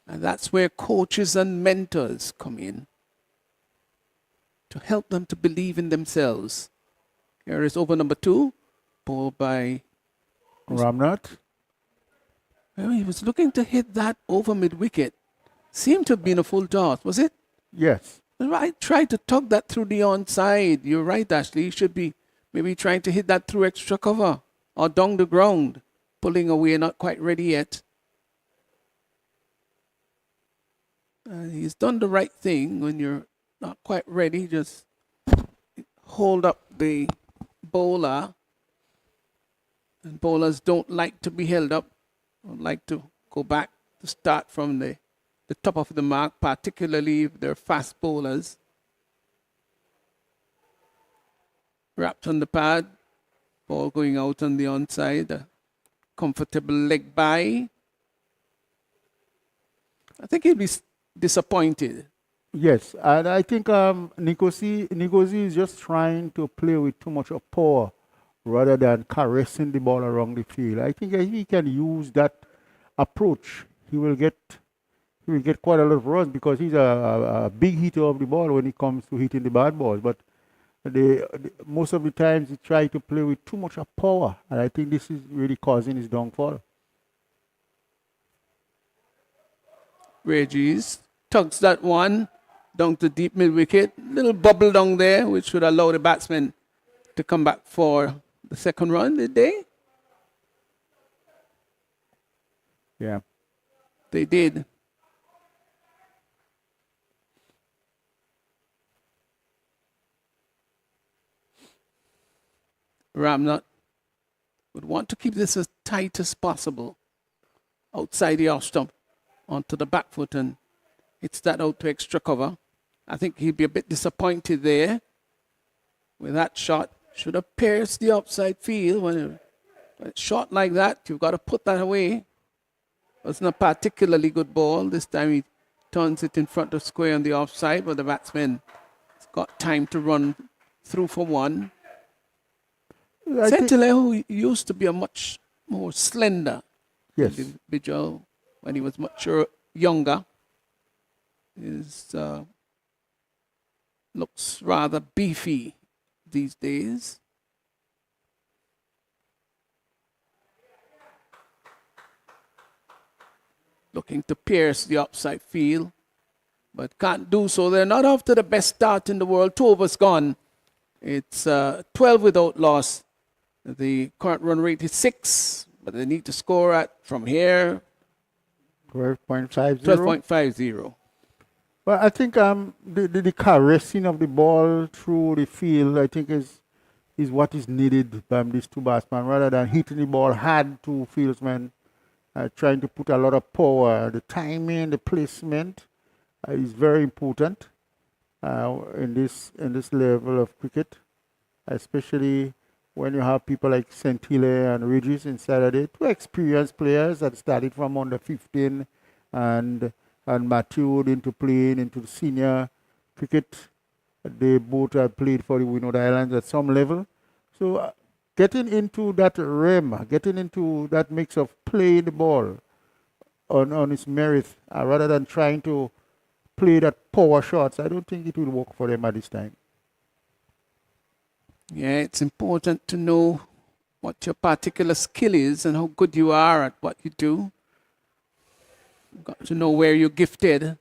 and that's where coaches and mentors come in to help them to believe in themselves. Here is over number 2, bowled by Ramnath? Well, he was looking to hit that over mid-wicket. Seemed to have been a full toss, was it? Yes. I tried to tug that through the onside. You're right, Ashley. You should be maybe trying to hit that through extra cover or down the ground. Pulling away, not quite ready yet. He's done the right thing. When you're not quite ready, just hold up the bowler. And bowlers don't like to be held up. Don't like to go back to start from the top of the mark, particularly if they're fast bowlers. Wrapped on the pad, ball going out on the onside, a comfortable leg by. I think he'll be disappointed. Yes, and I think Ngozi is just trying to play with too much of power rather than caressing the ball around the field. I think if he can use that approach, he will get quite a lot of runs because he's a big hitter of the ball when it comes to hitting the bad balls. But most of the times he tries to play with too much of power, and I think this is really causing his downfall. Regis tugs that one down to deep mid wicket. Little bubble down there, which would allow the batsman to come back for the second run, did they? Yeah. They did. Ramnath would want to keep this as tight as possible outside the off stump onto the back foot, and hits that out to extra cover. I think he'd be a bit disappointed there with that shot. Should have pierced the outside field. When it's shot like that, you've got to put that away. Wasn't a particularly good ball. This time he turns it in front of square on the offside, but the batsman has got time to run through for one. Centile, who used to be a much more slender individual when he was much younger, looks rather beefy these days. Looking to pierce the outside field, but can't do so. They're not off to the best start in the world. 2 overs gone. It's 12 without loss. The current run rate is 6, but they need to score at, from here, 12.50. 12.50. Well, I think the caressing of the ball through the field, I think, is what is needed by these two batsmen, rather than hitting the ball hard to fieldsmen, trying to put a lot of power. The timing, the placement is very important in this level of cricket, especially when you have people like Centile and Regis inside of it, 2 experienced players that started from under 15 and matured into playing into the senior cricket. They both have played for the Windward Islands at some level. So getting into that realm, getting into that mix of playing the ball on its merit, rather than trying to play that power shots, I don't think it will work for them at this time. Yeah, it's important to know what your particular skill is and how good you are at what you do. You've got to know where you're gifted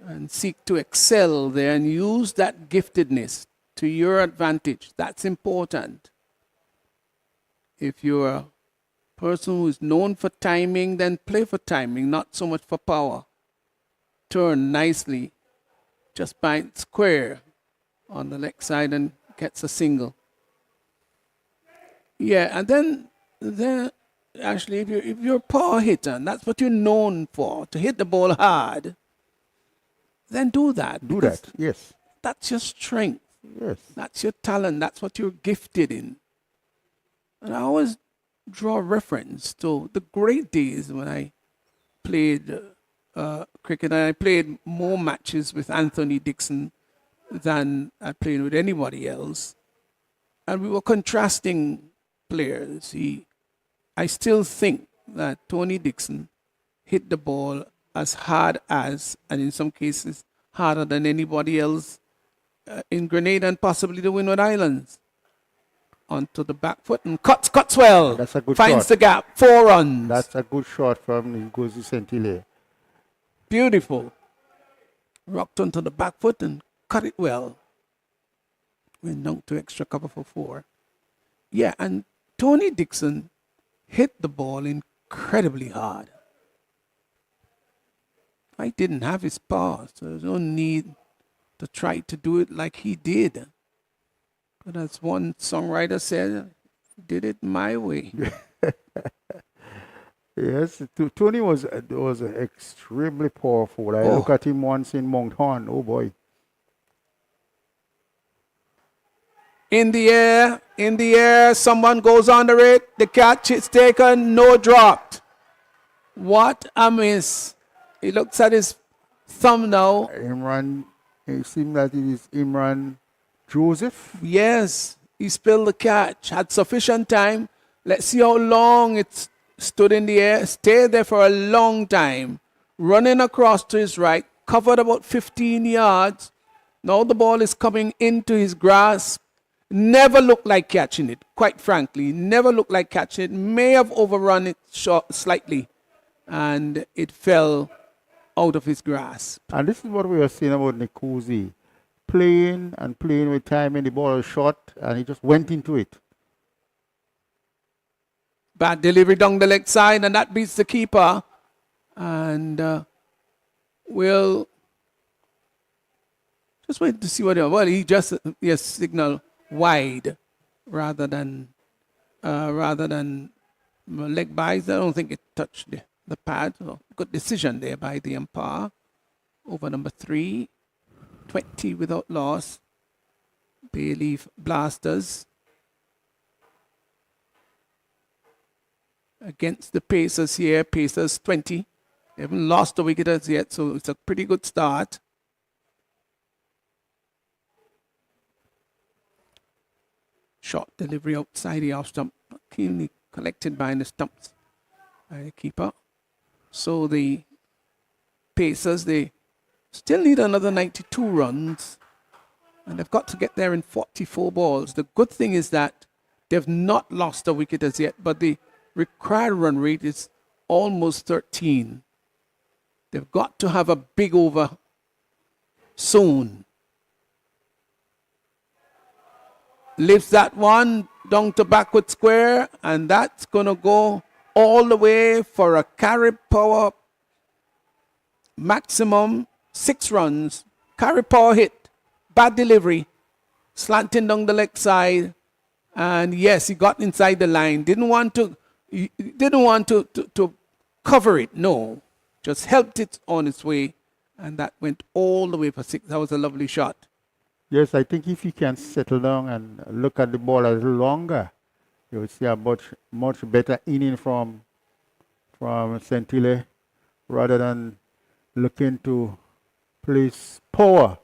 and seek to excel there and use that giftedness to your advantage. That's important. If you're a person who is known for timing, then play for timing, not so much for power. Turn nicely, just bind square on the leg side and gets a single. Yeah, and then actually, if you're a power hitter, and that's what you're known for, to hit the ball hard, then do that. Do because that. Yes. That's your strength. Yes. That's your talent. That's what you're gifted in. And I always draw reference to the great days when I played cricket. And I played more matches with Anthony Dixon than I played with anybody else. And we were contrasting players. I still think that Tony Dixon hit the ball as hard as, and in some cases, harder than anybody else in Grenada and possibly the Windward Islands. Onto the back foot and cuts well. That's a good Finds shot. the gap. 4 runs. That's a good shot from Ngozi Sentile. Beautiful. Rocked onto the back foot and cut it well. Went down to extra cover for 4. Yeah, and Tony Dixon hit the ball incredibly hard. I didn't have his power, so there's no need to try to do it like he did. But as one songwriter said, did it my way. Yes, Tony was extremely powerful. I look at him once in Mount Horn. Oh boy. In the air, someone goes under it. The catch is taken, no dropped. What a miss. He looks at his thumb now. Imran, it seemed that it is Imran Joseph. Yes, he spilled the catch. Had sufficient time. Let's see how long it stood in the air. Stayed there for a long time. Running across to his right. Covered about 15 yards. Now the ball is coming into his grasp. Never looked like catching it, quite frankly. Never looked like catching it. May have overrun it slightly. And it fell out of his grasp. And this is what we were saying about Nkosi. Playing and playing with time and the ball was short and he just went into it. Bad delivery down the leg side and that beats the keeper. And we'll just wait to see what he just signal wide rather than leg buys. I don't think it touched the pad. So good decision there by the umpire. Over number 3. 20 without loss. Bayleaf Blasters against the Pacers here. Pacers 20. They haven't lost the wicket as yet, so it's a pretty good start. Short delivery outside the off stump. Keenly collected behind the stumps by the keeper. So the Pacers, they still need another 92 runs. And they've got to get there in 44 balls. The good thing is that they've not lost a wicket as yet, but the required run rate is almost 13. They've got to have a big over soon. Lifts that one down to backward square, and that's going to go all the way for a carry power maximum 6 runs. Carry power hit. Bad delivery. Slanting down the leg side. And yes, he got inside the line. Didn't want to cover it. No. Just helped it on its way. And that went all the way for 6. That was a lovely shot. Yes, I think if you can settle down and look at the ball a little longer, you will see a much better inning from Sentile rather than looking to place power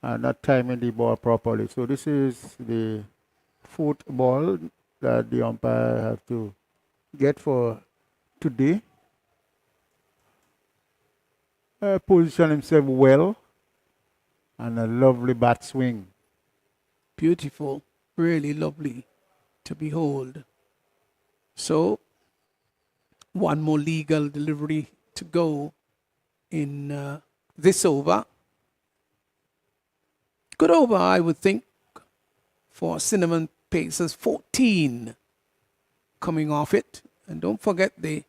and not timing the ball properly. So this is the 4th ball that the umpire have to get for today. Position himself well and a lovely bat swing. Beautiful. Really lovely to behold. So, one more legal delivery to go in this over. Good over, I would think, for Cinnamon Pacers. 14 coming off it. And don't forget it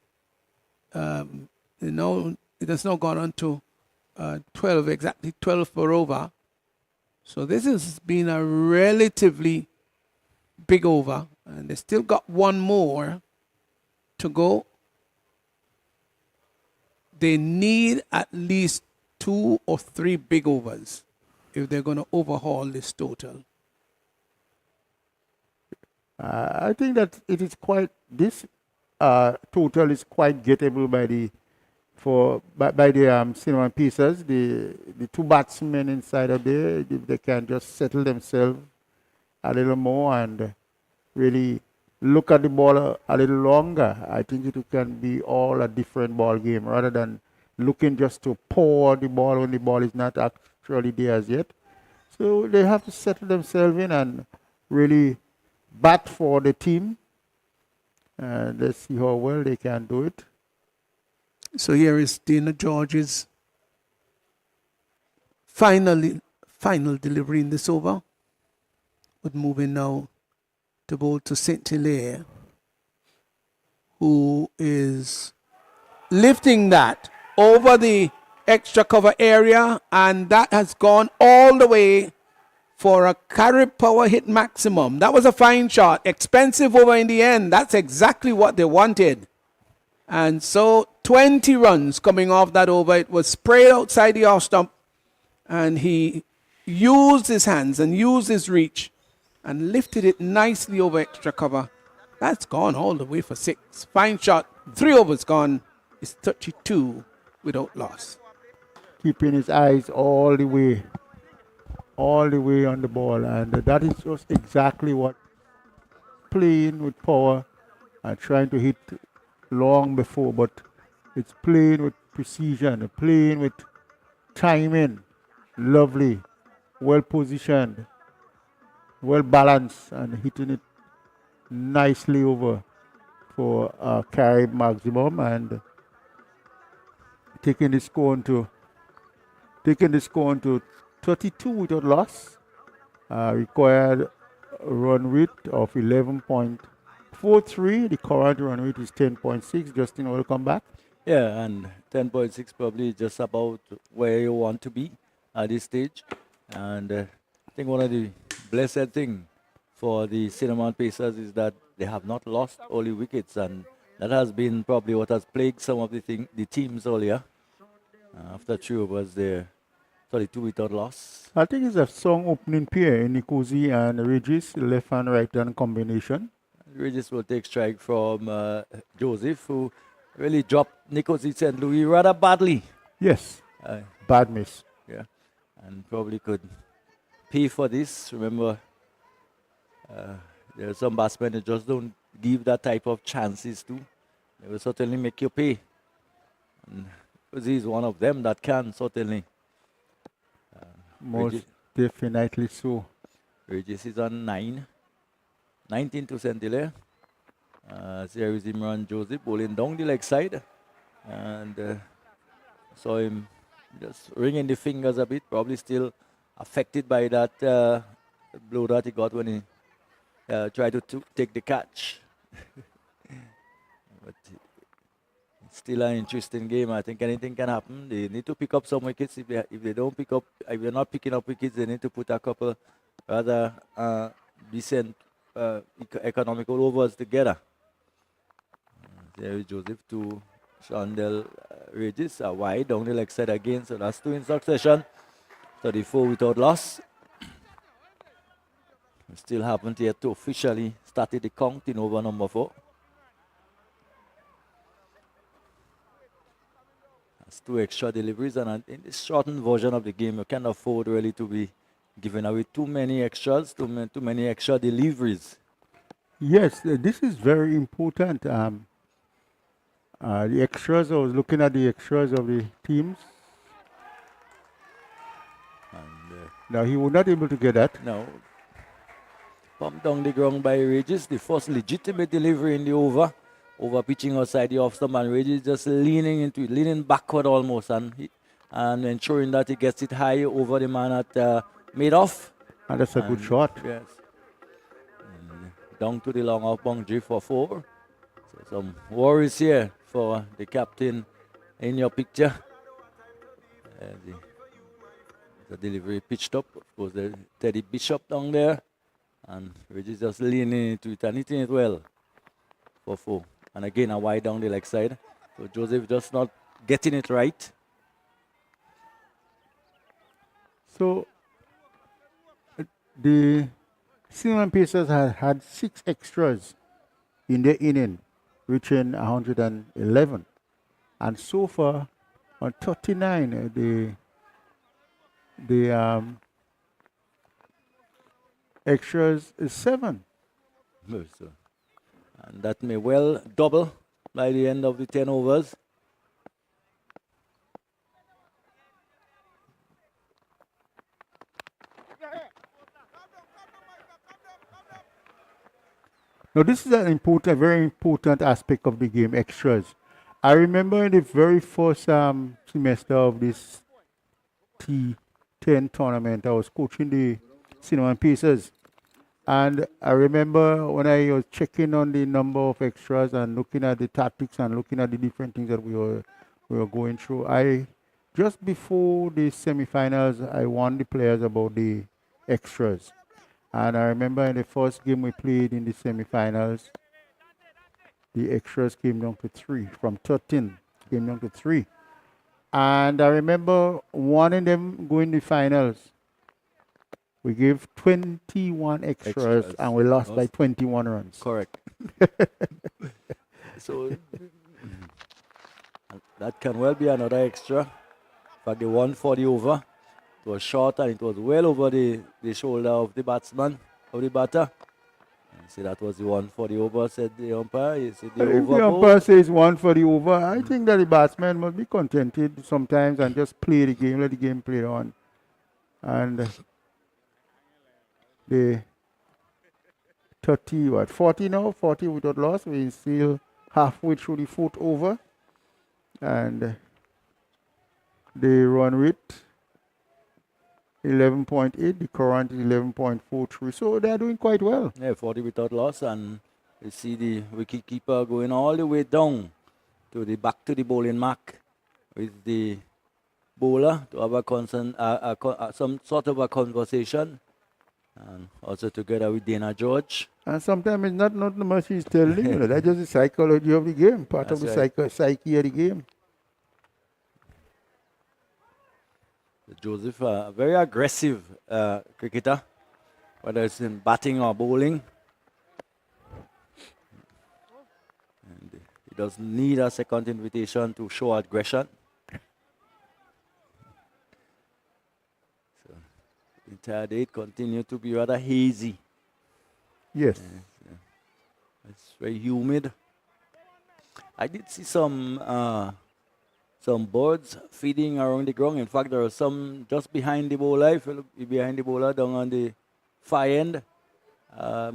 has now gone on to 12, exactly 12 per over. So this has been a relatively big over. And they still got one more to go. They need at least 2 or 3 big overs if they're going to overhaul this total. I think that it is quite, this total is quite gettable by the Cinnamon Pacers. The 2 batsmen inside of there, if they can just settle themselves a little more and really look at the ball a little longer, I think it can be all a different ball game rather than looking just to pour the ball when the ball is not actually there as yet. So they have to settle themselves in and really bat for the team. Let's see how well they can do it. So here is Dana George's final delivery in this over. But moving now to bowl to St. Hilaire, who is lifting that over the extra cover area, and that has gone all the way for a carry power hit maximum. That was a fine shot. Expensive over in the end. That's exactly what they wanted. And so 20 runs coming off that over. It was sprayed outside the off stump, and he used his hands and used his reach and lifted it nicely over extra cover. That's gone all the way for 6. Fine shot. 3 overs gone. It's 32 without loss. Keeping his eyes all the way on the ball, and that is just exactly what playing with power and trying to hit long before, but it's playing with precision, playing with timing, lovely, well positioned, well balanced, and hitting it nicely over for a carry maximum and taking the score into 32 without loss. Required run rate of 11.43. The current run rate is 10.6. Justin, welcome back. Yeah, and 10.6 probably just about where you want to be at this stage. And I think one of the blessed things for the Cinnamon Pacers is that they have not lost early wickets, and that has been probably what has plagued some of the teams earlier. After 3 overs, they're 32 without loss. I think it's a strong opening pair, Nikosi and Regis, left and right hand combination. Regis will take strike from Joseph, who really dropped Nikosi St. Louis rather badly. Yes, bad miss. Yeah, and probably could pay for this. Remember, there are some batsmen that just don't give that type of chances to. They will certainly make you pay. And he's one of them that can certainly. Most definitely so. Regis is on 19 to St. Hilaire. Here is Imran Joseph bowling down the leg side. And saw him just wringing the fingers a bit, probably still affected by that blow that he got when he tried to take the catch. But it's still an interesting game. I think anything can happen. They need to pick up some wickets. If they're not picking up wickets, they need to put a couple rather decent economical overs together. There is Joseph to Chandel Regis, wide down the leg side again. So that's 2 in succession. 34 without loss. We still haven't yet to officially started the count in over number 4. That's 2 extra deliveries, and in this shortened version of the game, you can't afford really to be giving away too many extras, too many extra deliveries. Yes, this is very important. The extras, I was looking at the extras of the teams. And now he was not able to get that. No. Pumped down the ground by Regis, the first legitimate delivery in the over. Over pitching outside the off stump, and Regis just leaning into it, leaning backward almost, and and ensuring that he gets it high over the man at mid-off. And that's a good shot. Yes. And down to the long off boundary for 4. So some worries here for the captain in your picture. The delivery pitched up. Of course, the Teddy Bishop down there. And Reggie's just leaning into it and hitting it well for 4. And again, a wide down the leg side. So Joseph just not getting it right. So the Cinnamon Pacers had 6 extras in their inning, reaching 111. And so far, on 39, the extras is 7. So, and that may well double by the end of the 10 overs. Now, this is an important, very important aspect of the game, extras. I remember in the very first semester of this T10 tournament, I was coaching the Cinnamon Pacers. And I remember when I was checking on the number of extras and looking at the tactics and looking at the different things that we were going through, just before the semifinals, I warned the players about the extras. And I remember in the first game we played in the semifinals, the extras came down to 3. From 13, came down to 3. And I remember warning them going to the finals. We gave 21 extras and we lost by 21 runs. Correct. So that can well be another extra. In fact, the one for the over. It was short and it was well over the shoulder of the batsman, of the batter. And see, that was the one for the over, said the umpire. He said the If over the ball. umpire says 1 for the over, I think that the batsman must be contented sometimes and just play the game, let the game play on. And the 40 now, 40 without loss. We're still halfway through the 4th over. And the run rate 11.8, the current is 11.43. So they're doing quite well. Yeah, 40 without loss, and you see the wicketkeeper going all the way down to the back to the bowling mark with the bowler to have some sort of a conversation, and also together with Dana George. And sometimes it's not much he's telling you. That's just the psychology of the game, part That's of the psyche of the game. Joseph, a very aggressive cricketer, whether it's in batting or bowling. And he doesn't need a second invitation to show aggression. So, the entire day it continued to be rather hazy. Yes. It's very humid. I did see some birds feeding around the ground. In fact, there are some just behind the bowler. If you look behind the bowler, down on the far end. I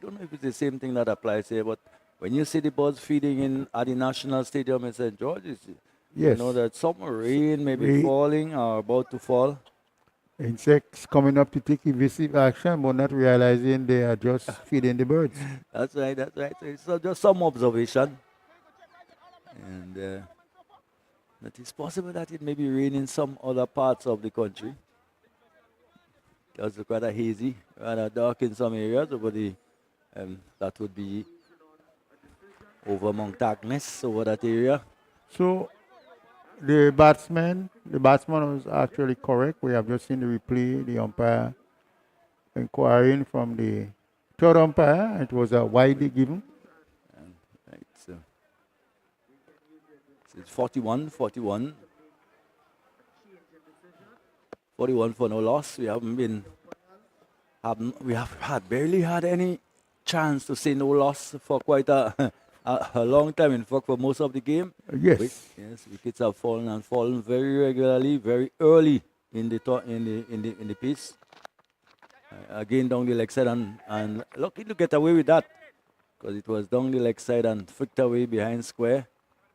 don't know if it's the same thing that applies here, but when you see the birds feeding at the National Stadium in St. George, you know that some rain may be falling or about to fall. Insects coming up to take evasive action, but not realizing they are just feeding the birds. That's right. So it's just some observation. And it is possible that it may be raining in some other parts of the country. It does look rather hazy, rather dark in some areas, but that would be over Mount Agnes, over that area. So the batsman was actually correct. We have just seen the replay, the umpire inquiring from the third umpire. It was a widely given. Right, so it's 41 for no loss. We have barely had any chance to say no loss for quite a long time. In fact, for most of the game. Yes. Wickets have fallen very regularly, very early in the piece. Again down the leg side and lucky to get away with that, because it was down the leg side and flicked away behind square.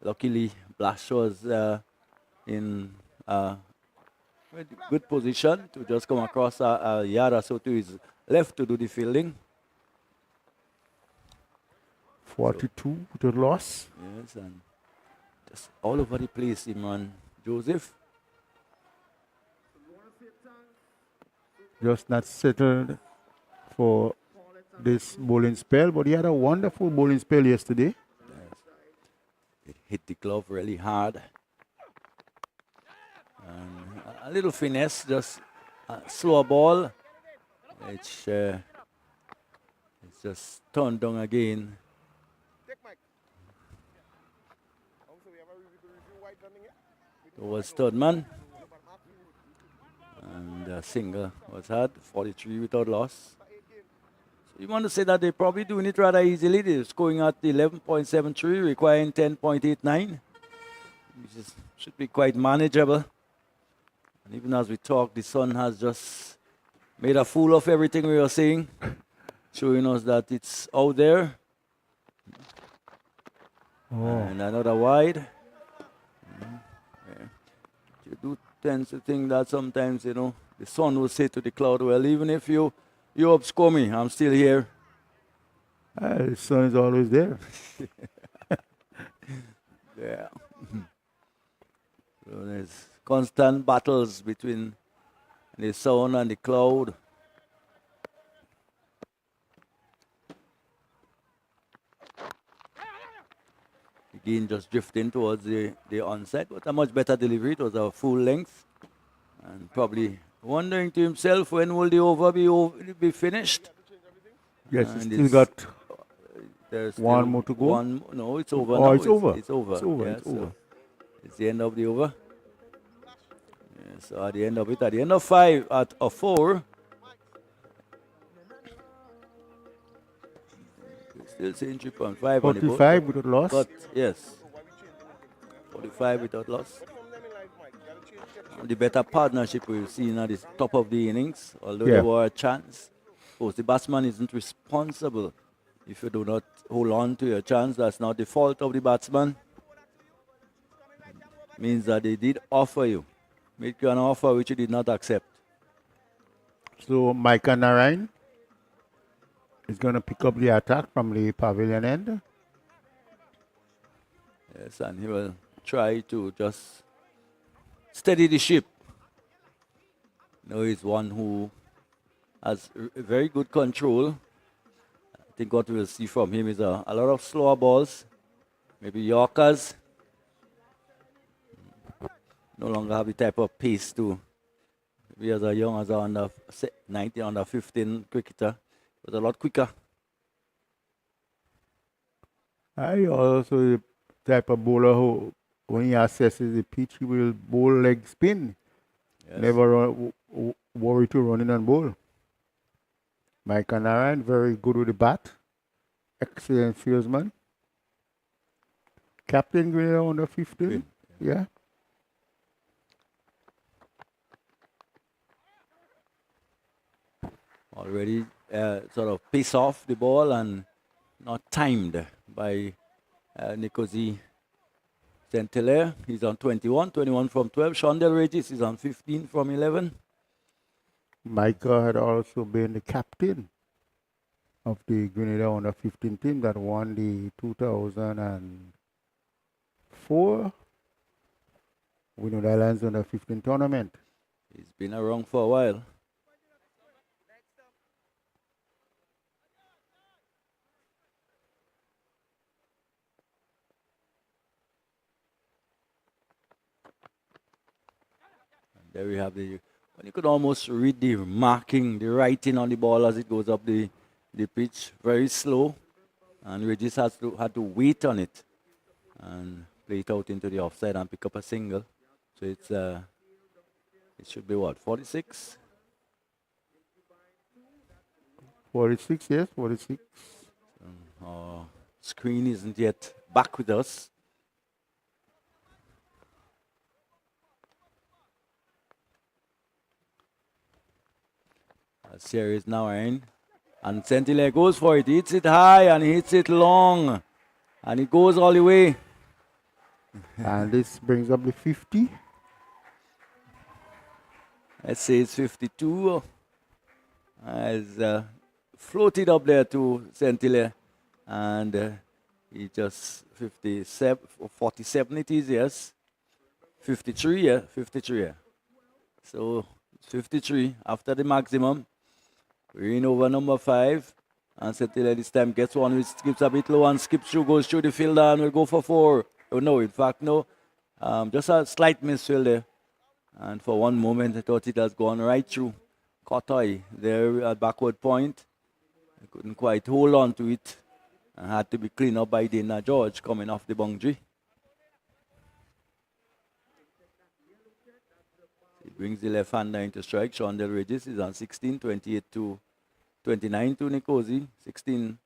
Luckily, Blash was in a good position to just come across a yard or so to his left to do the fielding. 42 with a loss. Yes, and just all over the place, Imran Joseph. Just not settled for this bowling spell, but he had a wonderful bowling spell yesterday. It hit the glove really hard. And a little finesse, just a slow ball. It's just turned down again. It was third man. And the single was had, 43 without loss. So you want to say that they're probably doing it rather easily. They're scoring at 11.73, requiring 10.89, which should be quite manageable. And even as we talk, the sun has just made a fool of everything we were saying, showing us that it's out there. And another wide. Yeah. You do tend to think that sometimes, the sun will say to the cloud, well, even if you outscore me, I'm still here. The sun is always there. Yeah. So there's constant battles between the sun and the cloud. Again, just drifting towards the onset, but a much better delivery. It was a full length. And probably wondering to himself, when will the over be finished? Yes, And he still got there's one still more to go. No, it's over Oh, now. it's over. It's over. It's over. Yeah, It's so over. it's the end of the over. Yeah, so at the end of it, at the end of 5, at a 4, still saying 3.5 on the board. 45 with a loss. But yes, 45 without loss. And the better partnership we've seen at the top of the innings, although there were a chance. Of course, the batsman isn't responsible if you do not hold on to your chance. That's not the fault of the batsman. Means that they did offer you, make you an offer which you did not accept. So Micah Narayan is going to pick up the attack from the pavilion end. Yes, and he will try to just steady the ship. He's one who has very good control. I think what we'll see from him is a lot of slower balls, maybe Yorkers. No longer have the type of pace to be as a young as a under 19, under 15 cricketer. It was a lot quicker. I also the type of bowler who, when he assesses the pitch, he will bowl leg spin. Yes. Never worry to run in and bowl. Micah Narayan, very good with the bat. Excellent fieldsman. Captain Grenada under 15. Yeah. Already sort of piss off the ball and not timed by Nicosie Saint-Hilaire. He's on 21 from 12. Shondell Regis is on 15 from 11. Micah had also been the captain of the Grenada under 15 team that won the 2004 Winwood Islands under 15 tournament. He's been around for a while. There we have the, you could almost read the marking, the writing on the ball as it goes up the pitch, very slow. And Regis had to wait on it and play it out into the offside and pick up a single. So it should be what, 46? 46, yes, 46. Our screen isn't yet back with us. A series now in. And Saint-Hilaire goes for it. He hits it high and he hits it long. And it goes all the way. And this brings up the 50. let's say it's 52. Has floated up there to Saint-Hilaire, and he just 57, 47 it is, yes. 53, yeah, 53, yeah. So 53 after the maximum. We're in over number 5. And Saint-Hilaire this time gets one, which skips a bit low and skips through, goes through the field and will go for 4. Oh no, in fact, no. Just a slight misfield there. And for one moment, I thought it has gone right through Cotoy there at backward point. I couldn't quite hold on to it and had to be cleaned up by Dana George coming off the boundary. He brings the left hander into strike. Shondell Regis is on 16, 28 to 29 to Nikosi, 16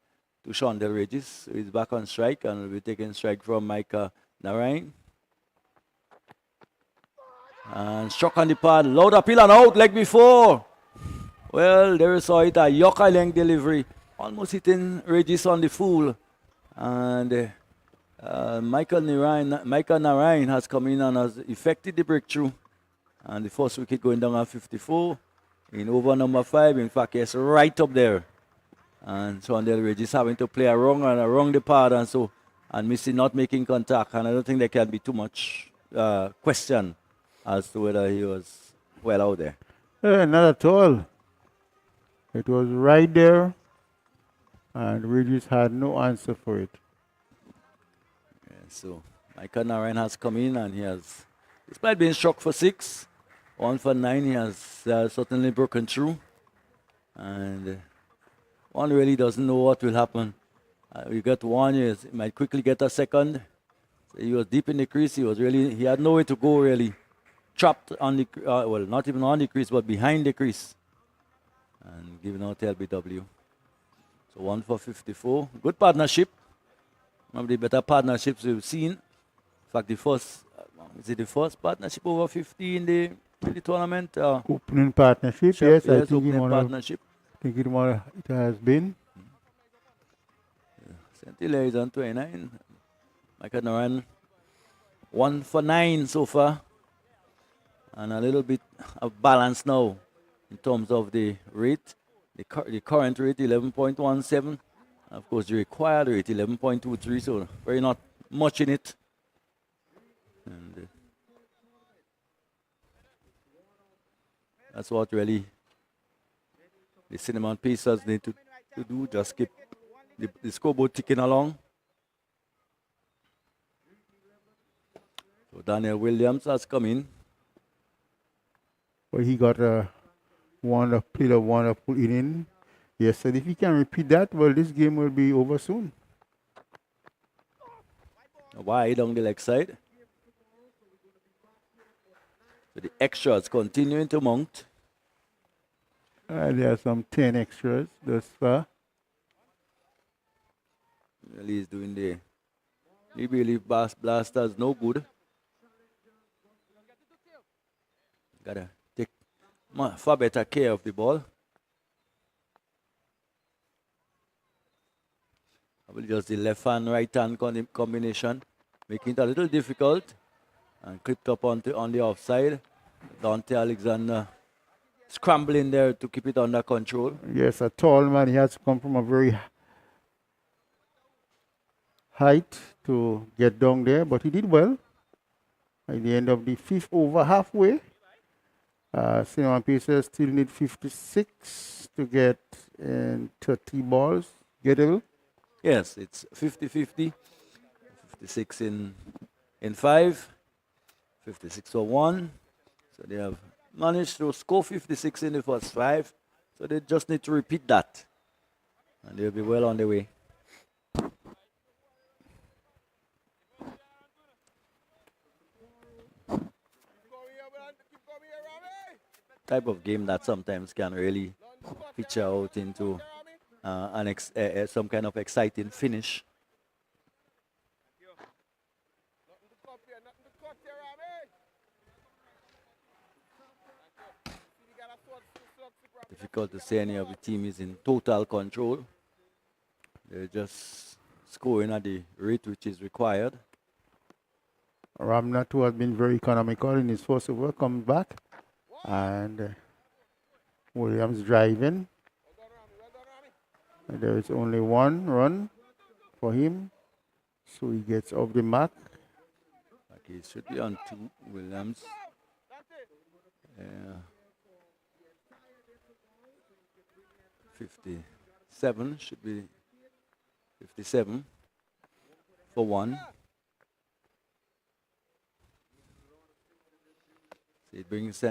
to Shondell Regis. So he's back on strike and will be taking strike from Micah Narain. And struck on the pad, load appeal and out like before. Well, there we saw it, a Yokai length delivery, almost hitting Regis on the full. And Michael Narain has come in and has effected the breakthrough. And the first wicket going down at 54 in over number 5. In fact, it's right up there. And Shondell Regis having to play around the pad and not making contact. And I don't think there can be too much question as to whether he was well out there. Not at all. It was right there, and Regis had no answer for it. Yeah, so Michael Narain has come in and he has, despite being struck for 6, 1 for 9, he has certainly broken through. And one really doesn't know what will happen. We got one, he might quickly get a second. So he was deep in the crease, he had nowhere to go really. Trapped on the, well, not even on the crease, but behind the crease. And giving out LBW. So 1 for 54. Good partnership. One of the better partnerships we've seen. In fact, the first partnership over 50 in the tournament? Opening partnership, yes, I think opening partnership. it has been. Saint-Hilaire is on 29. Michael Narain, 1 for 9 so far. And a little bit of balance now in terms of the rate. The current rate, 11.17. Of course, the required rate, 11.23. So very not much in it. And that's what really the Cinnamon Pacers need to do. Just keep the scoreboard ticking along. So Daniel Williams has come in. But he got a wonderful inning. Yes, and if he can repeat that, well, this game will be over soon. Wide on the leg side. So the extras continuing to mount. There are some 10 extras thus far. Well, he's doing he believe blasters no good. Gotta take far better care of the ball. I will just the left hand, right hand combination, making it a little difficult. And clipped up on the offside. Dante Alexander scrambling there to keep it under control. Yes, a tall man. He has to come from a very height to get down there, but he did well. At the end of the 5th over halfway, Cinnamon Pacers still need 56 to get 30 balls gettable. Yes, it's 50-50. 56 in 5. 56 for 1. So they have managed to score 56 in the first 5. So they just need to repeat that. And they'll be well on their way. Type of game that sometimes can really feature out into some kind of exciting finish. Difficult to say any of the team is in total control. They're just scoring at the rate which is required. Ramnat, who has been very economical in his first over, comes back. And Williams driving. And there is only one run for him. So he gets off the mark. Okay, it should be on 2, Williams. 57 should be 57 for 1. So it brings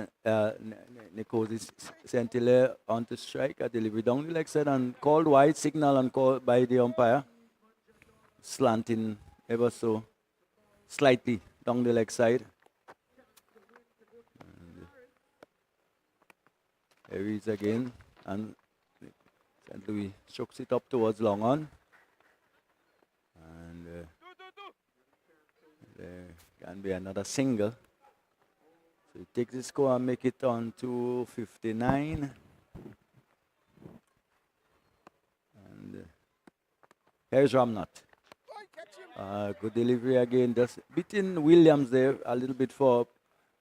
Nicosis Saint-Hilaire onto strike. A delivery down the leg side and called wide, signal and called by the umpire. Slanting ever so slightly down the leg side. And here he is again, and St. Louis strokes it up towards long on. And there can be another single. So he takes the score and make it on to 59. And here's Ramnath. Good delivery again, just beating Williams there a little bit for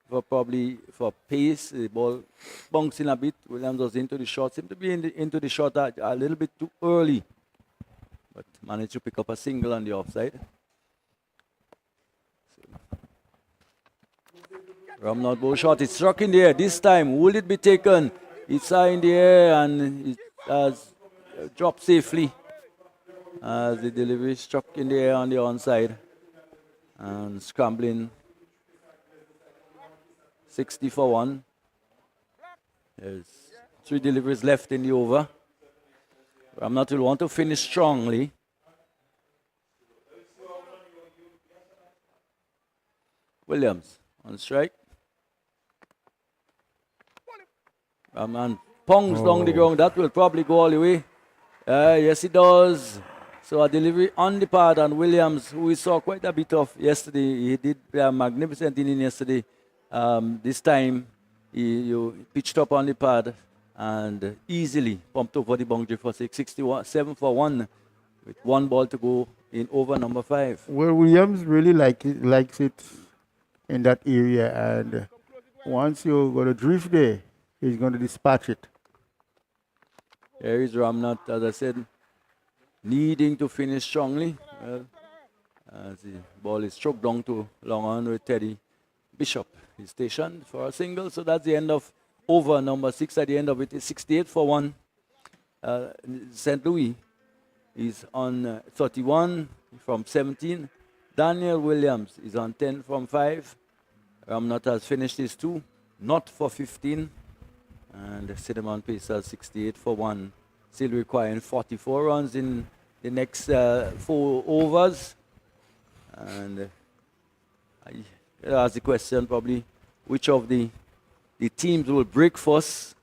probably for pace. The ball bouncing a bit. Williams was into the shot, seemed to be into the shot a little bit too early, but managed to pick up a single on the offside. Ramnath ball shot, it's struck in the air. This time, will it be taken? It's high in the air and it has dropped safely. As the delivery struck in the air on the onside and scrambling 60 for 1. There's 3 deliveries left in the over. Ramnath will want to finish strongly. Williams on strike. Ramnath pongs down the ground. That will probably go all the way. Yes, it does. So a delivery on the pad, and Williams, who we saw quite a bit of yesterday, he did play a magnificent inning yesterday. This time, he pitched up on the pad and easily pumped over the boundary for 67 for 1 with 1 ball to go in over number 5. Well, Williams really likes it in that area, and once you're going to drift there, he's going to dispatch it. Here is Ramnath, as I said, needing to finish strongly. Well, as the ball is struck down to long on with Teddy Bishop. He's stationed for a single, so that's the end of over number 6. At the end of it is 68 for 1. St. Louis is on 31 from 17. Daniel Williams is on 10 from 5. Ramnath has finished his 2, not for 15. And the Cinnamon Pacers 68 for 1. Still requiring 44 runs in the next 4 overs. And I ask the question probably, which of the teams will break first?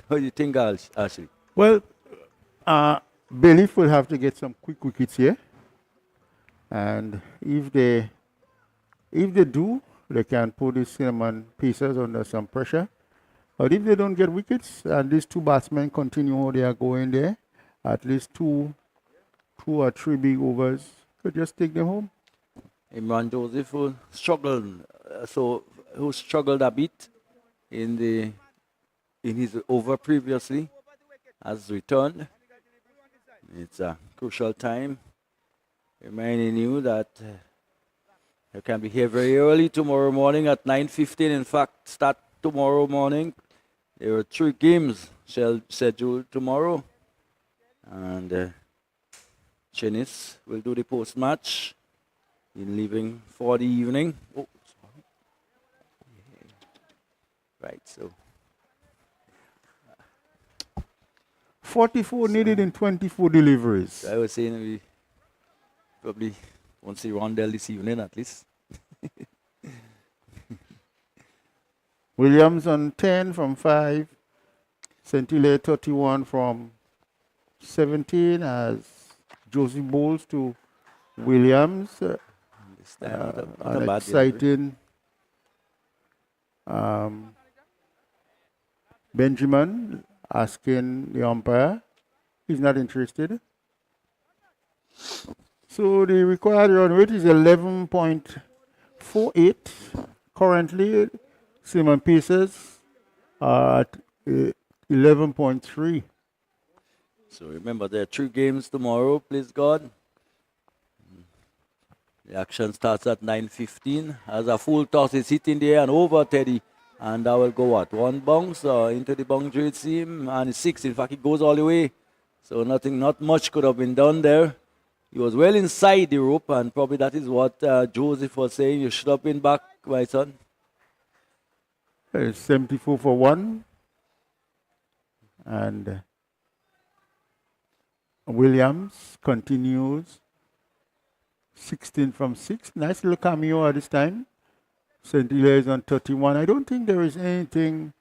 What do you think, Ashley? Well, Belief will have to get some quick wickets here. And if they do, they can put the Cinnamon Pacers under some pressure. But if they don't get wickets, and these 2 batsmen continue how they are going there, at least 2 or 3 big overs, could just take them home. Imran Joseph, who struggled a bit in his over previously, has returned. It's a crucial time. Reminding you that you can be here very early tomorrow morning at 9:15. In fact, start tomorrow morning. There are 3 games scheduled tomorrow. And Chinese will do the post-match in leaving for the evening. Oh, sorry. Right, so. 44 needed in 24 deliveries. I was saying we probably won't see Rondell this evening at least. Williams on 10 from 5. Saint-Hilaire 31 from 17 as Josie bowls to Williams. This time not a An bad exciting Benjamin asking the umpire. He's not interested. So the required run rate is 11.48. Currently, Cinnamon Pacers are at 11.3. So remember, there are 3 games tomorrow, please God. The action starts at 9:15. As a full toss is hit in the air and over Teddy. And that will go what? 1 bounce into the boundary it seems. And it's 6. In fact, it goes all the way. So not much could have been done there. He was well inside the rope, and probably that is what Joseph was saying. You should have been back, my son. 74 for 1. And Williams continues 16 from 6. Nice little cameo at this time. St. Hilaire is on 31. I don't think there is anything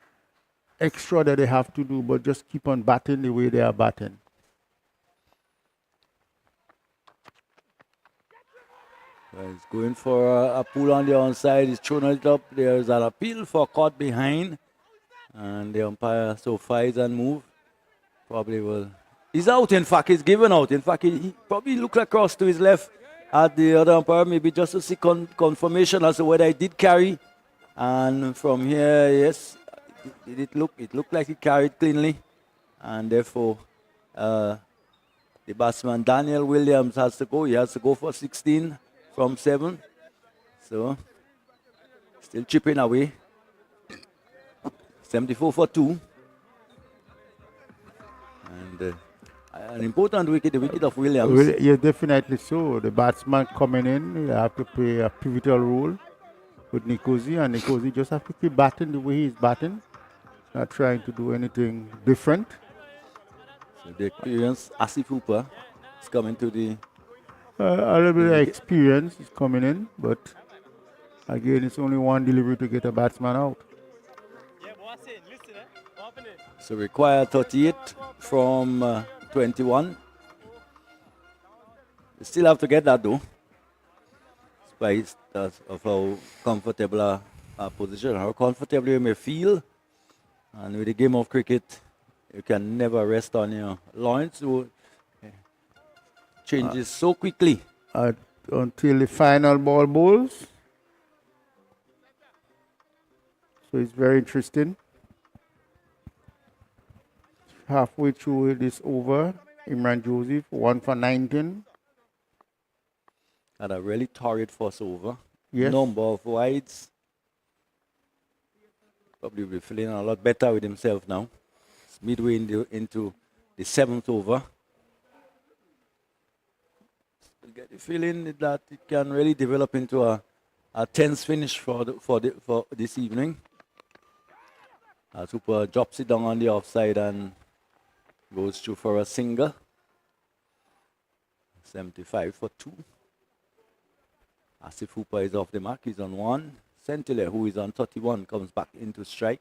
extra that they have to do, but just keep on batting the way they are batting. He's going for a pull on the onside. He's thrown it up. There's an appeal for caught behind. And the umpire so far is on move. Probably will. He's out, in fact. He's given out. In fact, he probably looked across to his left at the other umpire, maybe just to see confirmation as to whether he did carry. And from here, yes, it looked like he carried cleanly. And therefore, the batsman Daniel Williams has to go. He has to go for 16 from 7. So, still chipping away. 74 for 2. And an important wicket, the wicket of Williams. Well, yeah, definitely so. The batsman coming in, you have to play a pivotal role with Nkosi, and Nkosi just have to keep batting the way he's batting, not trying to do anything different. So the experienced Asif Hooper is coming to the... A little bit of experience is coming in, but again, it's only one delivery to get a batsman out. So require 38 from 21. You still have to get that though. Despite of how comfortable our position, how comfortable you may feel. And with the game of cricket, you can never rest on your loins. So changes so quickly. Until the final ball bowls. So it's very interesting. Halfway through this over, Imran Joseph, 1 for 19. Had a really torrid first over. Yes. Number of wides. Probably be feeling a lot better with himself now. It's midway into the 7th over. Still get the feeling that it can really develop into a tense finish for this evening. Super drops it down on the offside and goes through for a single. 75 for 2. Asif Hooper is off the mark. He's on 1. St. Hilaire, who is on 31, comes back into strike.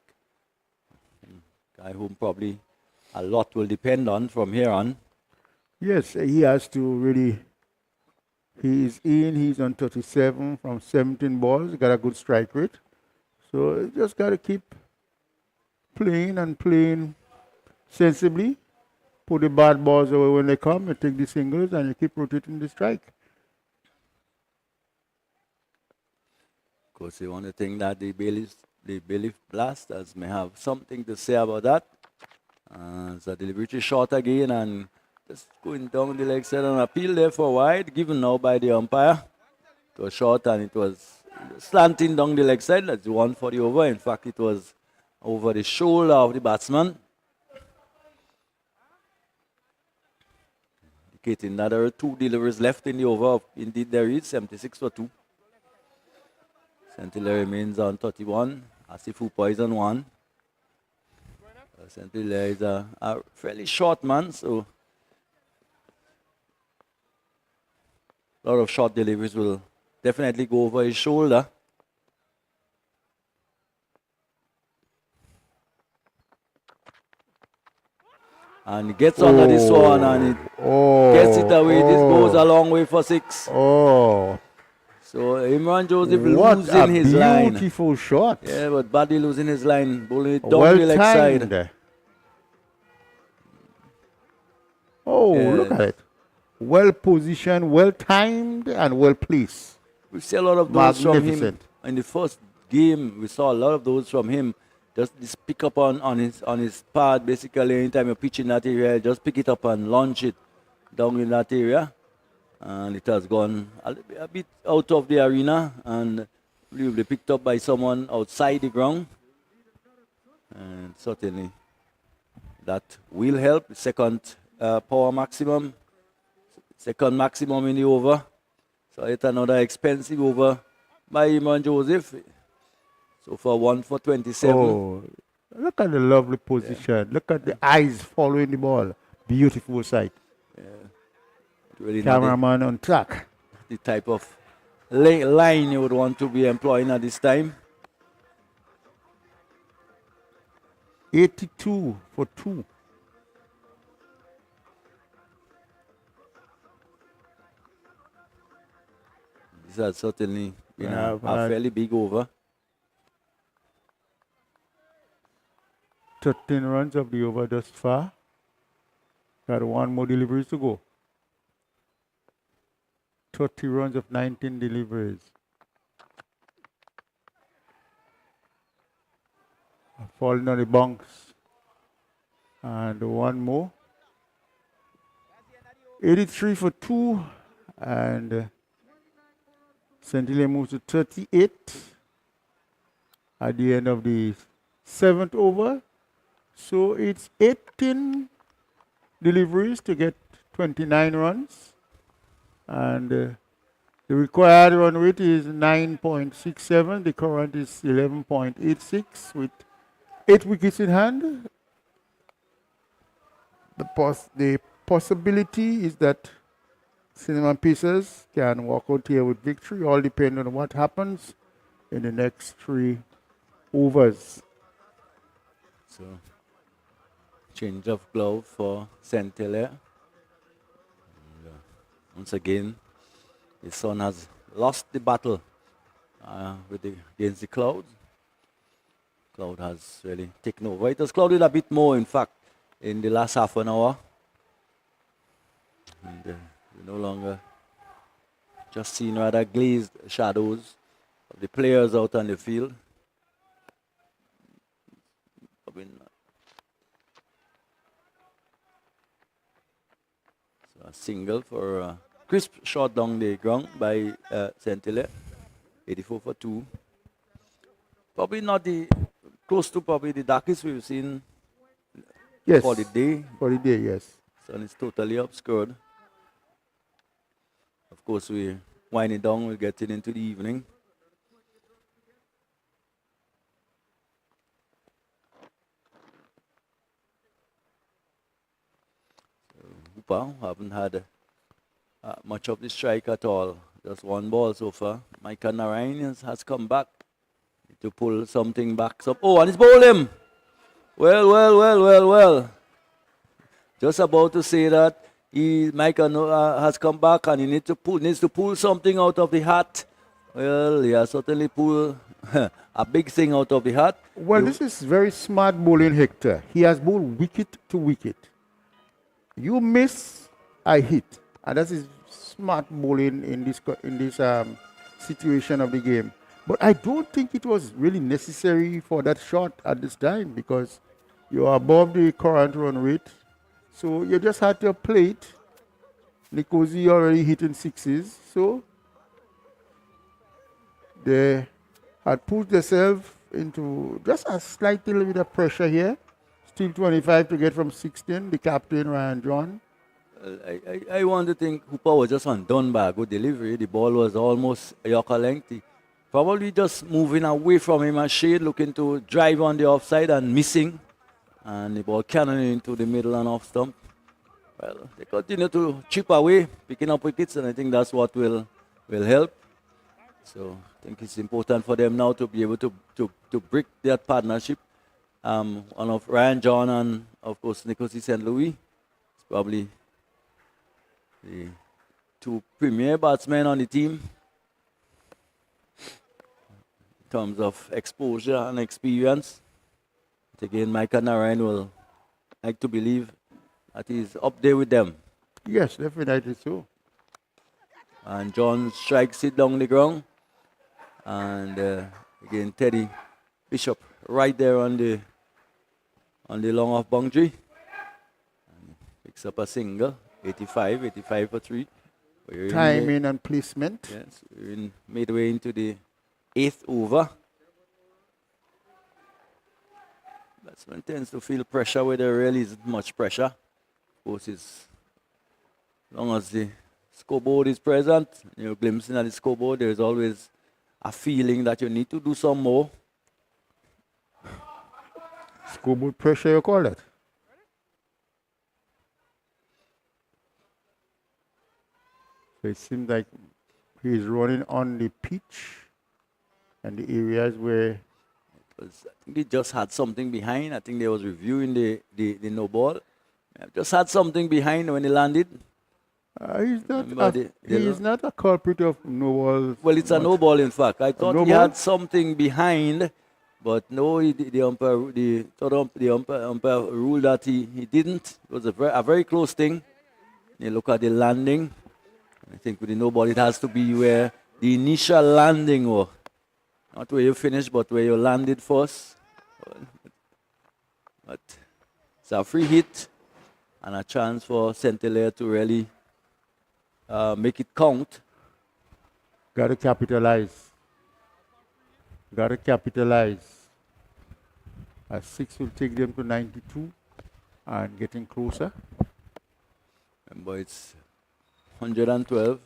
Guy whom probably a lot will depend on from here on. Yes, he has to really. He is in. He's on 37 from 17 balls. Got a good strike rate. So just got to keep playing and playing sensibly. Put the bad balls away when they come. You take the singles and you keep rotating the strike. Of course, the only thing that the Bailiff Blasters may have something to say about that. So deliberately short again and just going down the leg side and appeal there for wide, given now by the umpire. It was short and it was slanting down the leg side. That's 1 for the over. In fact, it was over the shoulder of the batsman. Indicating that there are 2 deliveries left in the over. Indeed, there is 76 for 2. St. Hilaire remains on 31. Asif Hooper is on 1. St. Hilaire is a fairly short man, so a lot of short deliveries will definitely go over his shoulder. And he gets under this one and it gets it away. This goes a long way for 6. Oh. So Imran Joseph losing his line. What a beautiful shot. Yeah, but badly losing his line. Bowling it down Well the leg timed. side. Oh, Yes. look at it. Well positioned, well timed, and well placed. We see a lot of those from him Magnificent. in the first game. We saw a lot of those from him. Just this pick up on his pad, basically. Anytime you pitch in that area, just pick it up and launch it down in that area. And it has gone a bit out of the arena and will be picked up by someone outside the ground. And certainly that will help. Second power maximum, second maximum in the over. So it's another expensive over by Iman Joseph. So for 1 for 27. Oh, look at the lovely position. Look at the eyes following the ball. Beautiful sight. Really not Cameraman on track. the type of line you would want to be employing at this time. 82 for 2. This has certainly been Yeah, a but- fairly big over. 13 runs of the over thus far. Got one more deliveries to go. 30 runs of 19 deliveries. Falling on the bunks. And one more. 83 for 2. And St. Hilaire moves to 38 at the end of the 7th over. So it's 18 deliveries to get 29 runs. And the required run rate is 9.67. The current is 11.86 with 8 wickets in hand. The possibility is that Cinnamon Pacers can walk out here with victory, all depending on what happens in the next 3 overs. So change of glove for St. Hilaire. Once again, his son has lost the battle against the Cloud. Cloud has really taken over. It has clouded a bit more, in fact, in the last half an hour. And we're no longer just seeing rather glazed shadows of the players out on the field. So a single for a crisp shot down the ground by St. Hilaire. 84 for 2. Probably not the close to probably the darkest we've seen Yes. for the day. For the day, yes. Sun is totally obscured. Of course, we're winding down, we're getting into the evening. Hooper haven't had much of the strike at all. Just one ball so far. Micah Narayan has come back to pull something back. Oh, and he's bowled him. Well. Just about to say that Micah has come back and he needs to pull something out of the hat. Well, he has certainly pulled a big thing out of the hat. Well, this is very smart bowling, Hector. He has bowled wicket to wicket. You miss, I hit. And that is smart bowling in this situation of the game. But I don't think it was really necessary for that shot at this time because you are above the current run rate. So you just had to play it. Nikosi already hitting sixes. So they had put themselves into just a slight little bit of pressure here. Still 25 to get from 16, the captain, Ryan John. I want to think Hooper was just undone by a good delivery. The ball was almost a Yorker length. Probably just moving away from him and shade, looking to drive on the offside and missing. And the ball cannoning into the middle and off stump. Well, they continue to chip away, picking up wickets, and I think that's what will help. So I think it's important for them now to be able to break that partnership. One of Ryan John and, of course, Nicholas St. Louis. It's probably the 2 premier batsmen on the team in terms of exposure and experience. But again, Micah Narayan will like to believe that he's up there with them. Yes, definitely so. And John strikes it down the ground. And Again, Teddy Bishop right there on the long off boundary. And picks up a single, 85 for 3. We're Timing and placement. Yes, we're midway into the 8th over. Batsman tends to feel pressure where there really isn't much pressure. Of course, as long as the scoreboard is present, you're glimpsing at the scoreboard, there's always a feeling that you need to do some more. Scoreboard pressure, you call it? So it seems like he's running on the pitch and the areas where... I think he just had something behind. I think they was reviewing the no ball. Just had something behind when he landed. He's not a culprit of no ball. Well, it's a no ball, in fact. I thought no he ball? had something behind, but no, the umpire ruled that he didn't. It was a very close thing. You look at the landing. I think with the no ball, it has to be where the initial landing was. Not where you finished, but where you landed first. But it's a free hit and a chance for Saint-Hilaire to really make it count. Got to capitalize. A 6 will take them to 92 and getting closer. Remember, it's 112.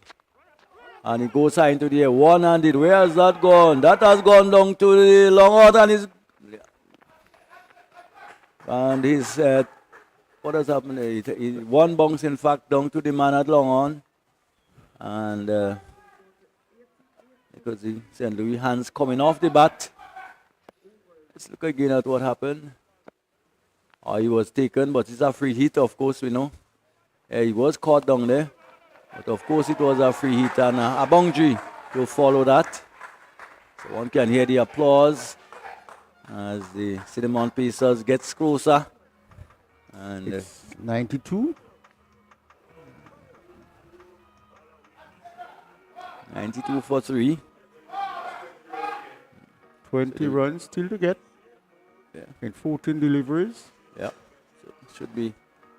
And it goes high into the air. One-handed. Where has that gone? That has gone down to the long out and he's what has happened? One bounce, in fact, down to the man at long on. And because the St. Louis hands coming off the bat. Let's look again at what happened. He was taken, but it's a free hit, of course, we know. He was caught down there. But of course it was a free hit and a boundary to follow that. So one can hear the applause as the Cinnamon Pacers gets closer. And it's 92. 92 for 3. 20 runs still to get. Yeah. In 14 deliveries. Yeah. So it should be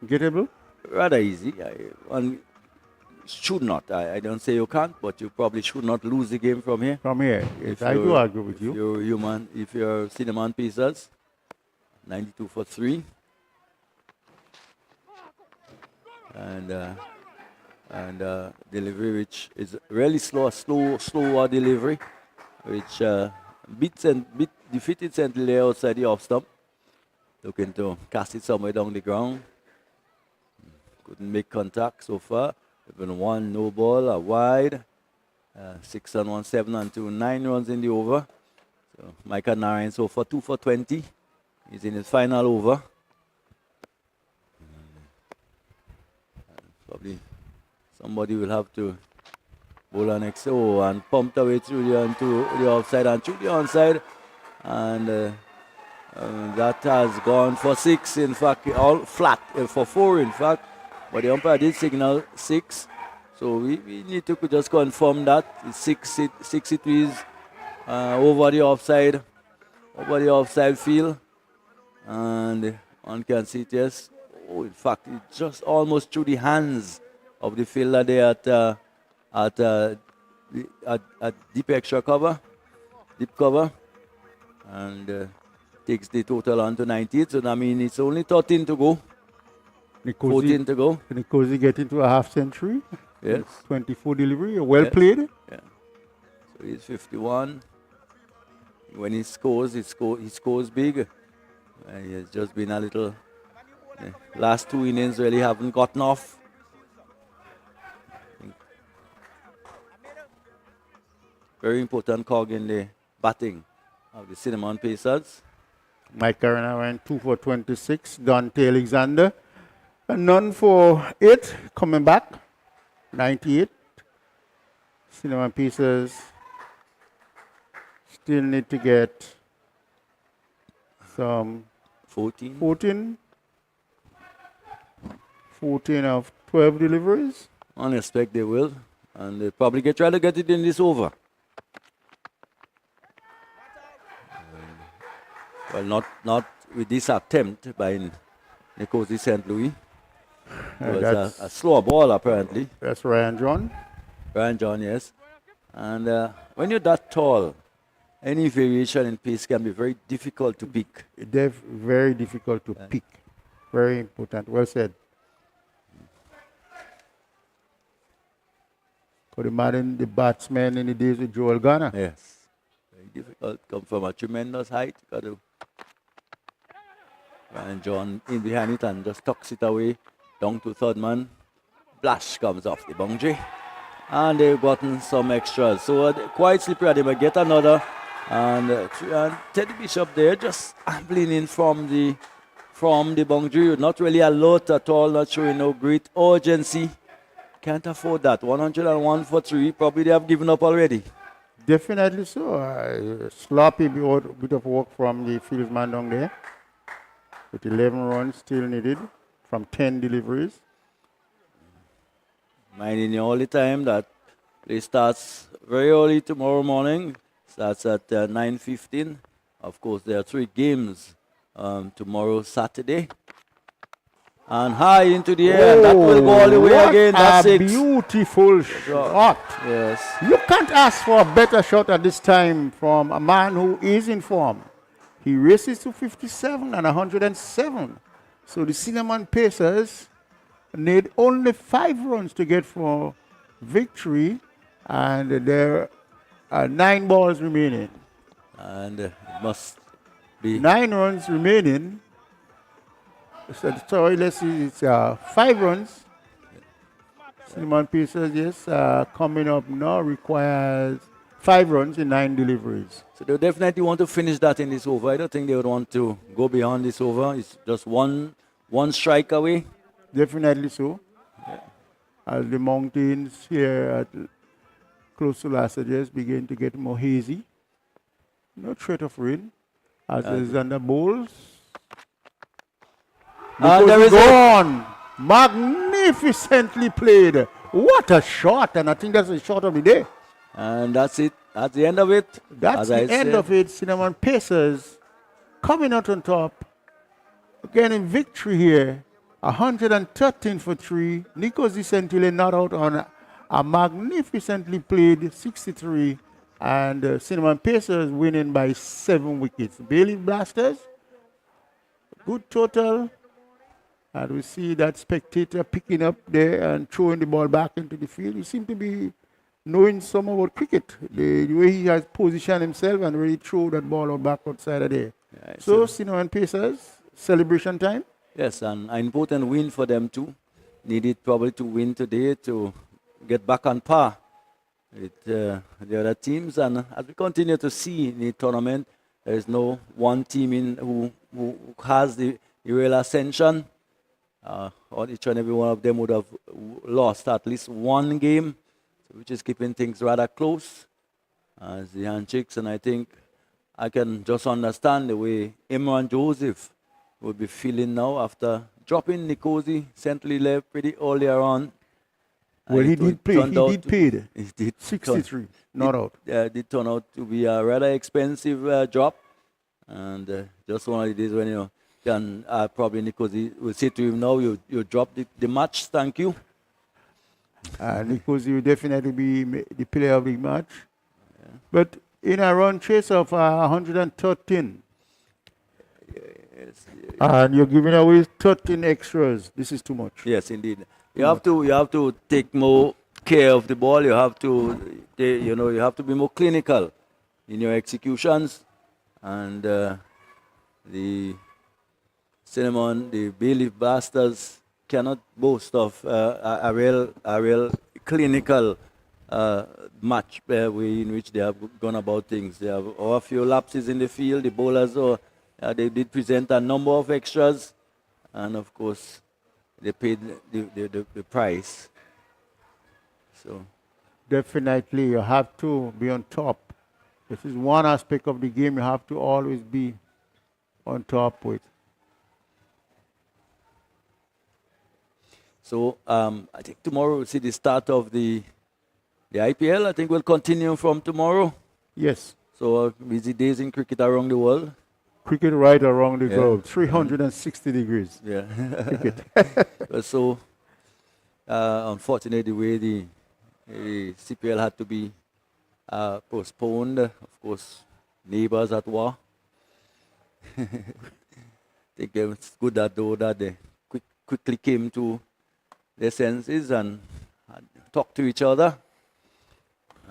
gettable. Rather easy. One should not. I don't say you can't, but you probably should not lose the game from here. From here, yes, I do agree with you. If you're Cinnamon Pacers, 92 for 3. And delivery, which is really slower delivery, which defeated Saint-Hilaire outside the off stump. Looking to cast it somewhere down the ground. Couldn't make contact so far. Even one no ball, a wide. 6 and 1, 7 and 2, 9 runs in the over. So Micah Narayan so far 2 for 20. He's in his final over. Probably somebody will have to bowl an XO and pumped away through the offside and through the onside. And that has gone for 6, in fact, all flat, for 4, in fact. But the umpire did signal 6. So we need to just confirm that. It's 6 it is over the offside field. And one can see it, yes. Oh, in fact, it's just almost through the hands of the fielder there at deep extra cover, deep cover. And takes the total on to 98. So that means it's only 13 to go. 14 to go. Nikosi get into a half century. Yes. 24 delivery. Well played. Yeah. So he's 51. When he scores, he scores big. He has just been a little. Last 2 innings really haven't gotten off. Very important cog in the batting of the Cinnamon Pacers. Mike Carrana went 2 for 26. Dante Alexander. And none for 8. Coming back. 98. Cinnamon Pacers still need to get some 14 of 12 deliveries. I expect they will. And they'll probably try to get it in this over. Well, not with this attempt by Nicosi St. Louis. It was a slow ball, apparently. That's Ryan John. Ryan John, yes. And when you're that tall, any variation in pace can be very difficult to pick. Very difficult to pick. Very important. Well said. Could imagine the batsman in the days with Joel Garner. Yes. Very difficult. Come from a tremendous height. Got to Ryan John in behind it and just tucks it away. Down to third man. Blash comes off the boundary. And they've gotten some extras. So quite slippery. They might get another. And Teddy Bishop there just ambling in from the boundary. Not really alert at all. Not showing no great urgency. Can't afford that. 101 for 3. Probably they have given up already. Definitely so. Sloppy bit of work from the fieldsman down there. With 11 runs still needed from 10 deliveries. Minding you all the time that play starts very early tomorrow morning. Starts at 9:15. Of course, there are 3 games tomorrow, Saturday. And high into the air. And that will go all the way again. That's a 6. Beautiful shot. Yes. You can't ask for a better shot at this time from a man who is in form. He races to 57 and 107. So the Cinnamon Pacers need only 5 runs to get for victory. And there are 9 balls remaining. And it must be 9 runs remaining. So, sorry, let's see, it's 5 runs. Cinnamon Pacers, yes, coming up now requires 5 runs in 9 deliveries. So they definitely want to finish that in this over. I don't think they would want to go beyond this over. It's just one strike away. Definitely so. Yeah. As the mountains here at close to Las Vegas begin to get more hazy. No threat of rain. As is under bowls. And there is gone. Magnificently played. What a shot. And I think that's the shot of the day. And that's it. That's the end of it. That's the end of it. Cinnamon Pacers coming out on top. Again in victory here. 113 for 3. Nico Zicentile not out on a magnificently played 63. And Cinnamon Pacers winning by 7 wickets. Bailey Blasters. Good total. And we see that spectator picking up there and throwing the ball back into the field. He seems to be knowing some about cricket. The way he has positioned himself and really throw that ball out back outside of there. Yeah, so, Cinnamon Pacers, celebration time. Yes, and an important win for them too. Needed probably to win today to get back on par with the other teams. And as we continue to see in the tournament, there is no one team who has the real ascension. Each and every one of them would have lost at least one game, which is keeping things rather close as the handshakes. And I think I can just understand the way Imran Joseph would be feeling now after dropping Nicosi St. Louis pretty earlier on. Well, he did play. He did 63, not out. It did turn out to be a rather expensive drop. And just one of the days when, you know, can probably Nicosi will say to him now, you dropped the match, thank you. Nicosi will definitely be the player of the match. Yeah. But in a run chase of 113, and you're giving away 13 extras, this is too much. Yes, indeed. You have to take more care of the ball. You have to, you have to be more clinical in your executions. And the Cinnamon, the Bailey Blasters cannot boast of a real clinical match way in which they have gone about things. They have a few lapses in the field. The bowlers, they did present a number of extras, and of course, they paid the price. So, definitely, you have to be on top. This is one aspect of the game you have to always be on top with. So I think tomorrow we'll see the start of the IPL. I think we'll continue from tomorrow. Yes. So busy days in cricket around the world. cricket right around the globe, 360 degrees. Yeah. Cricket. So, unfortunately, the way the CPL had to be postponed, of course, neighbors at war. I think it's good that though that they quickly came to their senses and talked to each other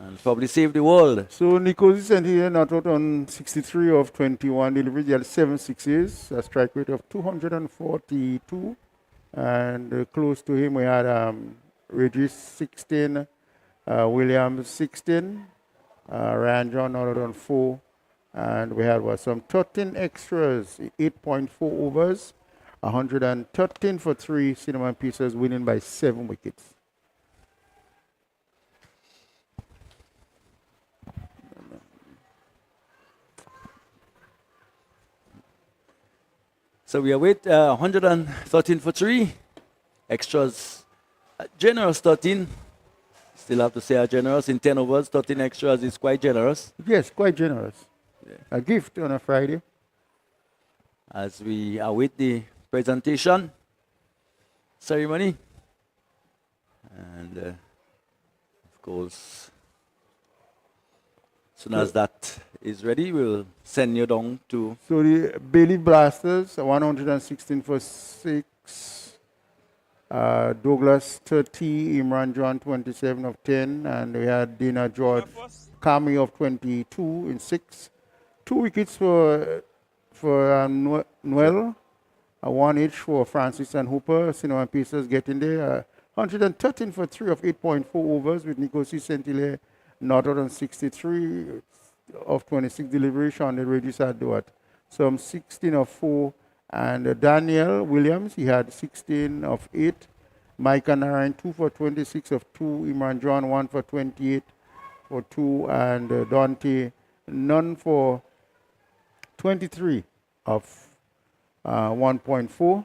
and probably saved the world. So Nicosi sent here not out on 63 of 21 deliveries. He had 7 sixes, a strike rate of 242. And close to him we had Regis 16, Williams 16, Ryan John not out on 4. And we had some 13 extras, 8.4 overs, 113 for 3 cinnamon pieces, winning by 7 wickets. So we are with 113 for 3, extras, generous 13. Still have to say generous in 10 overs, 13 extras is quite generous. Yes, quite generous. A gift on a Friday. As we await the presentation ceremony. And of course, as soon as that is ready, we'll send you down to... So the Bailey Blasters, 116 for 6. Douglas 30, Imran John 27 of 10. And we had Dina George Kami of 22 in 6. 2 wickets for Noel, 1 each for Francis and Hooper. Cinnamon Pieces getting there. 113 for 3 of 8.4 overs with Nicosi Sentile not out on 63 of 26 deliveries. Sean Regis had what? Some 16 of 4. And Daniel Williams, he had 16 of 8. Micah Narayan, 2 for 26 of 2. Imran John, 1 for 28 for 2. And Dante, none for 23 of 1.4.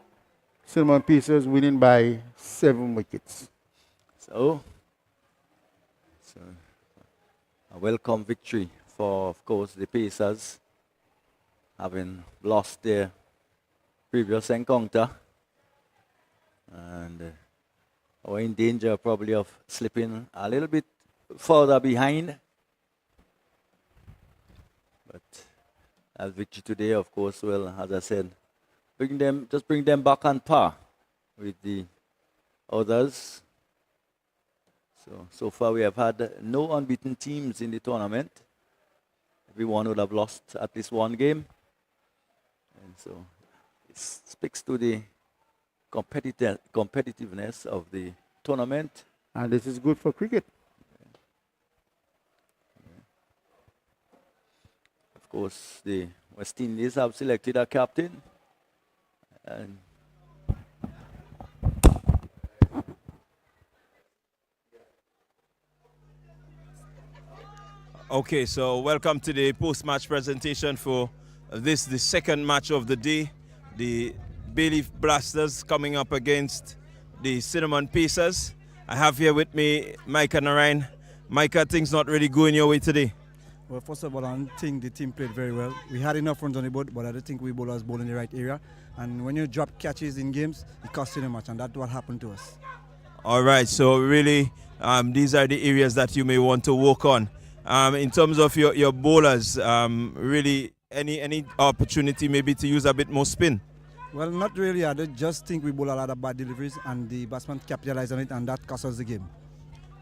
Cinnamon Pieces winning by 7 wickets. So a welcome victory for, of course, the Pacers, having lost their previous encounter and are in danger probably of slipping a little bit further behind. But a victory today, of course, will, as I said, bring them back on par with the others. So far we have had no unbeaten teams in the tournament. Everyone would have lost at least one game. And so it speaks to the competitiveness of the tournament. And this is good for cricket. Of course, the West Indies have selected a captain. And okay, so welcome to the post-match presentation for the second match of the day. The Bailey Blasters coming up against the Cinnamon Pacers. I have here with me Micah Narayan. Micah, things not really going your way today. Well, first of all, I think the team played very well. We had enough runs on the board, but I don't think we bowlers bowled in the right area. And when you drop catches in games, it costs you a match, and that's what happened to us. All right, so really, these are the areas that you may want to work on. In terms of your bowlers, really, any opportunity maybe to use a bit more spin? Well, not really. I just think we bowl a lot of bad deliveries, and the batsman capitalized on it, and that cost us the game.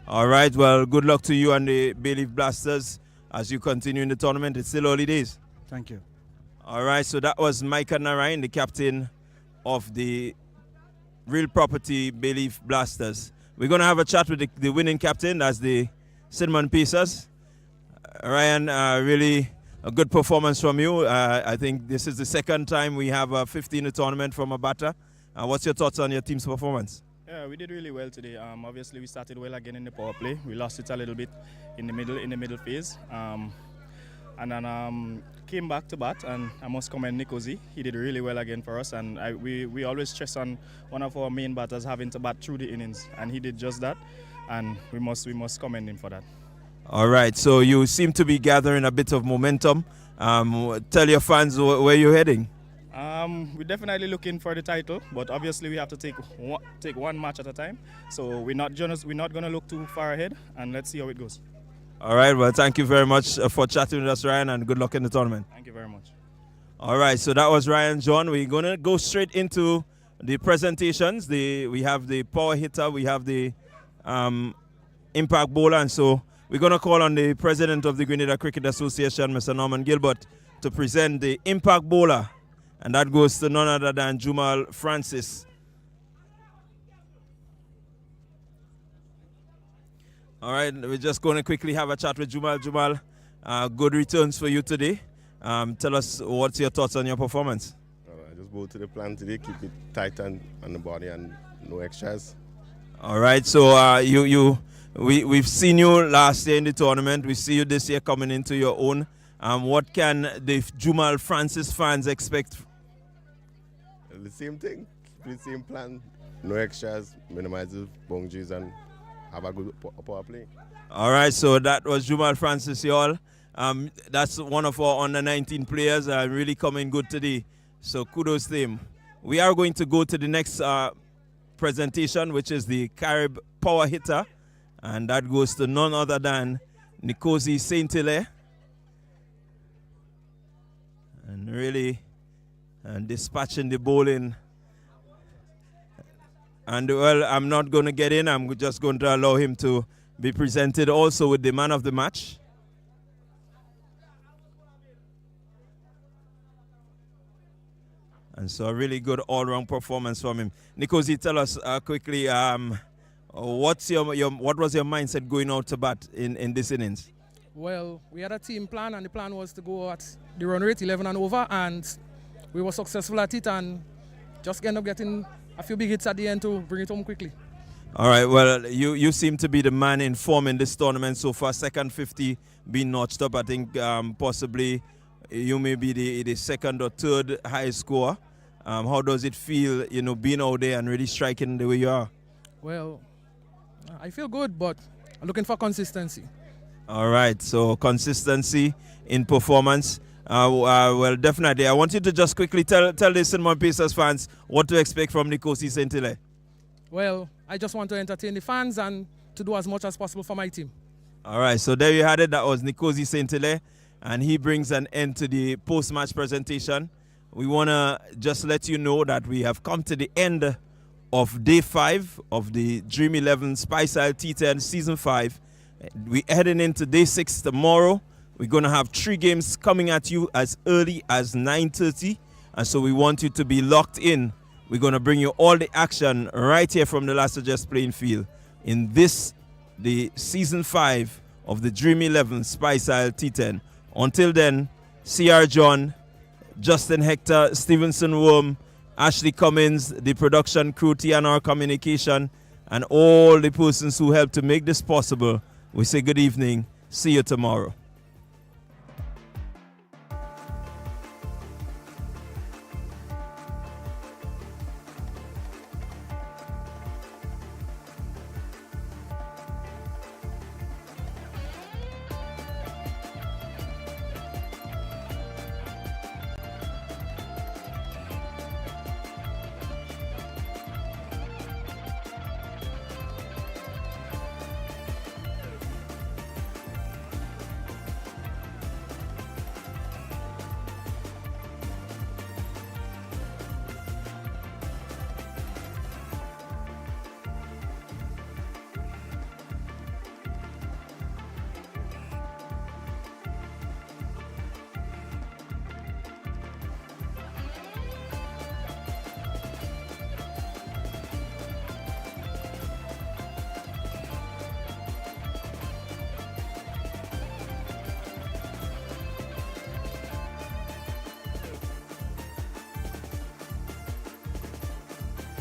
All right, well, good luck to you and the Bailey Blasters as you continue in the tournament. It's still early days. Thank you. All right, so that was Micah Narayan, the captain of the Real Property Bailey Blasters. We're going to have a chat with the winning captain, that's the Cinnamon Pacers. Ryan, really a good performance from you. I think this is the second time we have a 50 in the tournament from a batter. What's your thoughts on your team's performance? Yeah, we did really well today. Obviously, we started well again in the power play. We lost it a little bit in the middle phase, and then came back to bat. And I must commend Nicosi. He did really well again for us. And we always stress on one of our main batters having to bat through the innings, and he did just that. And we must commend him for that. All right, so you seem to be gathering a bit of momentum. Tell your fans where you're heading. We're definitely looking for the title, but obviously we have to take one match at a time. So we're not going to look too far ahead, and let's see how it goes. All right, well, thank you very much for chatting with us, Ryan, and good luck in the tournament. Thank you very much. All right, so that was Ryan John. We're going to go straight into the presentations. We have the power hitter, we have the impact bowler, and so we're going to call on the president of the Grenada Cricket Association, Mr. Norman Gilbert, to present the impact bowler, and that goes to none other than Jumal Francis. All right, we're just going to quickly have a chat with Jumal. Jumal, good returns for you today. Tell us what's your thoughts on your performance. I just go to the plan today, keep it tight on the body and no extras. All right, so we've seen you last year in the tournament. We see you this year coming into your own. What can the Jumal Francis fans expect? The same thing, keep the same plan, no extras, minimize the boundaries and have a good power play. All right, so that was Jumal Francis, y'all. That's one of our under-19 players, really coming good today. So kudos to him. We are going to go to the next presentation, which is the Carib power hitter, and that goes to none other than Nkosi Saint-Hilaire. And really dispatching the bowling. And well, I'm not going to get in. I'm just going to allow him to be presented also with the man of the match. And so a really good all-round performance from him. Nkosi, tell us quickly, what was your mindset going out to bat in this innings? Well, we had a team plan, and the plan was to go at the run rate 11 and over, and we were successful at it, and just end up getting a few big hits at the end to bring it home quickly. All right, well, you seem to be the man in form in this tournament so far. Second 50 being notched up. I think possibly you may be the second or third highest scorer. How does it feel, being out there and really striking the way you are? Well, I feel good, but I'm looking for consistency. All right, so consistency in performance. Well, definitely. I want you to just quickly tell the Cinnamon Pacers fans what to expect from Nkosi Saint-Hilaire. Well, I just want to entertain the fans and to do as much as possible for my team. All right, so there you had it. That was Nkosi Saint-Hilaire, and he brings an end to the post-match presentation. We want to just let you know that we have come to the end of day 5 of the Dream 11 Spiceisle T10 Season 5. We're heading into day 6 tomorrow. We're going to have 3 games coming at you as early as 9:30. And so we want you to be locked in. We're going to bring you all the action right here from the Las Vegas playing field in the Season 5 of the Dream 11 Spiceisle T10. Until then, C.R. John, Justin Hector, Stevenson Worm, Ashley Cummins, the production crew, TNR Communication, and all the persons who helped to make this possible. We say good evening. See you tomorrow.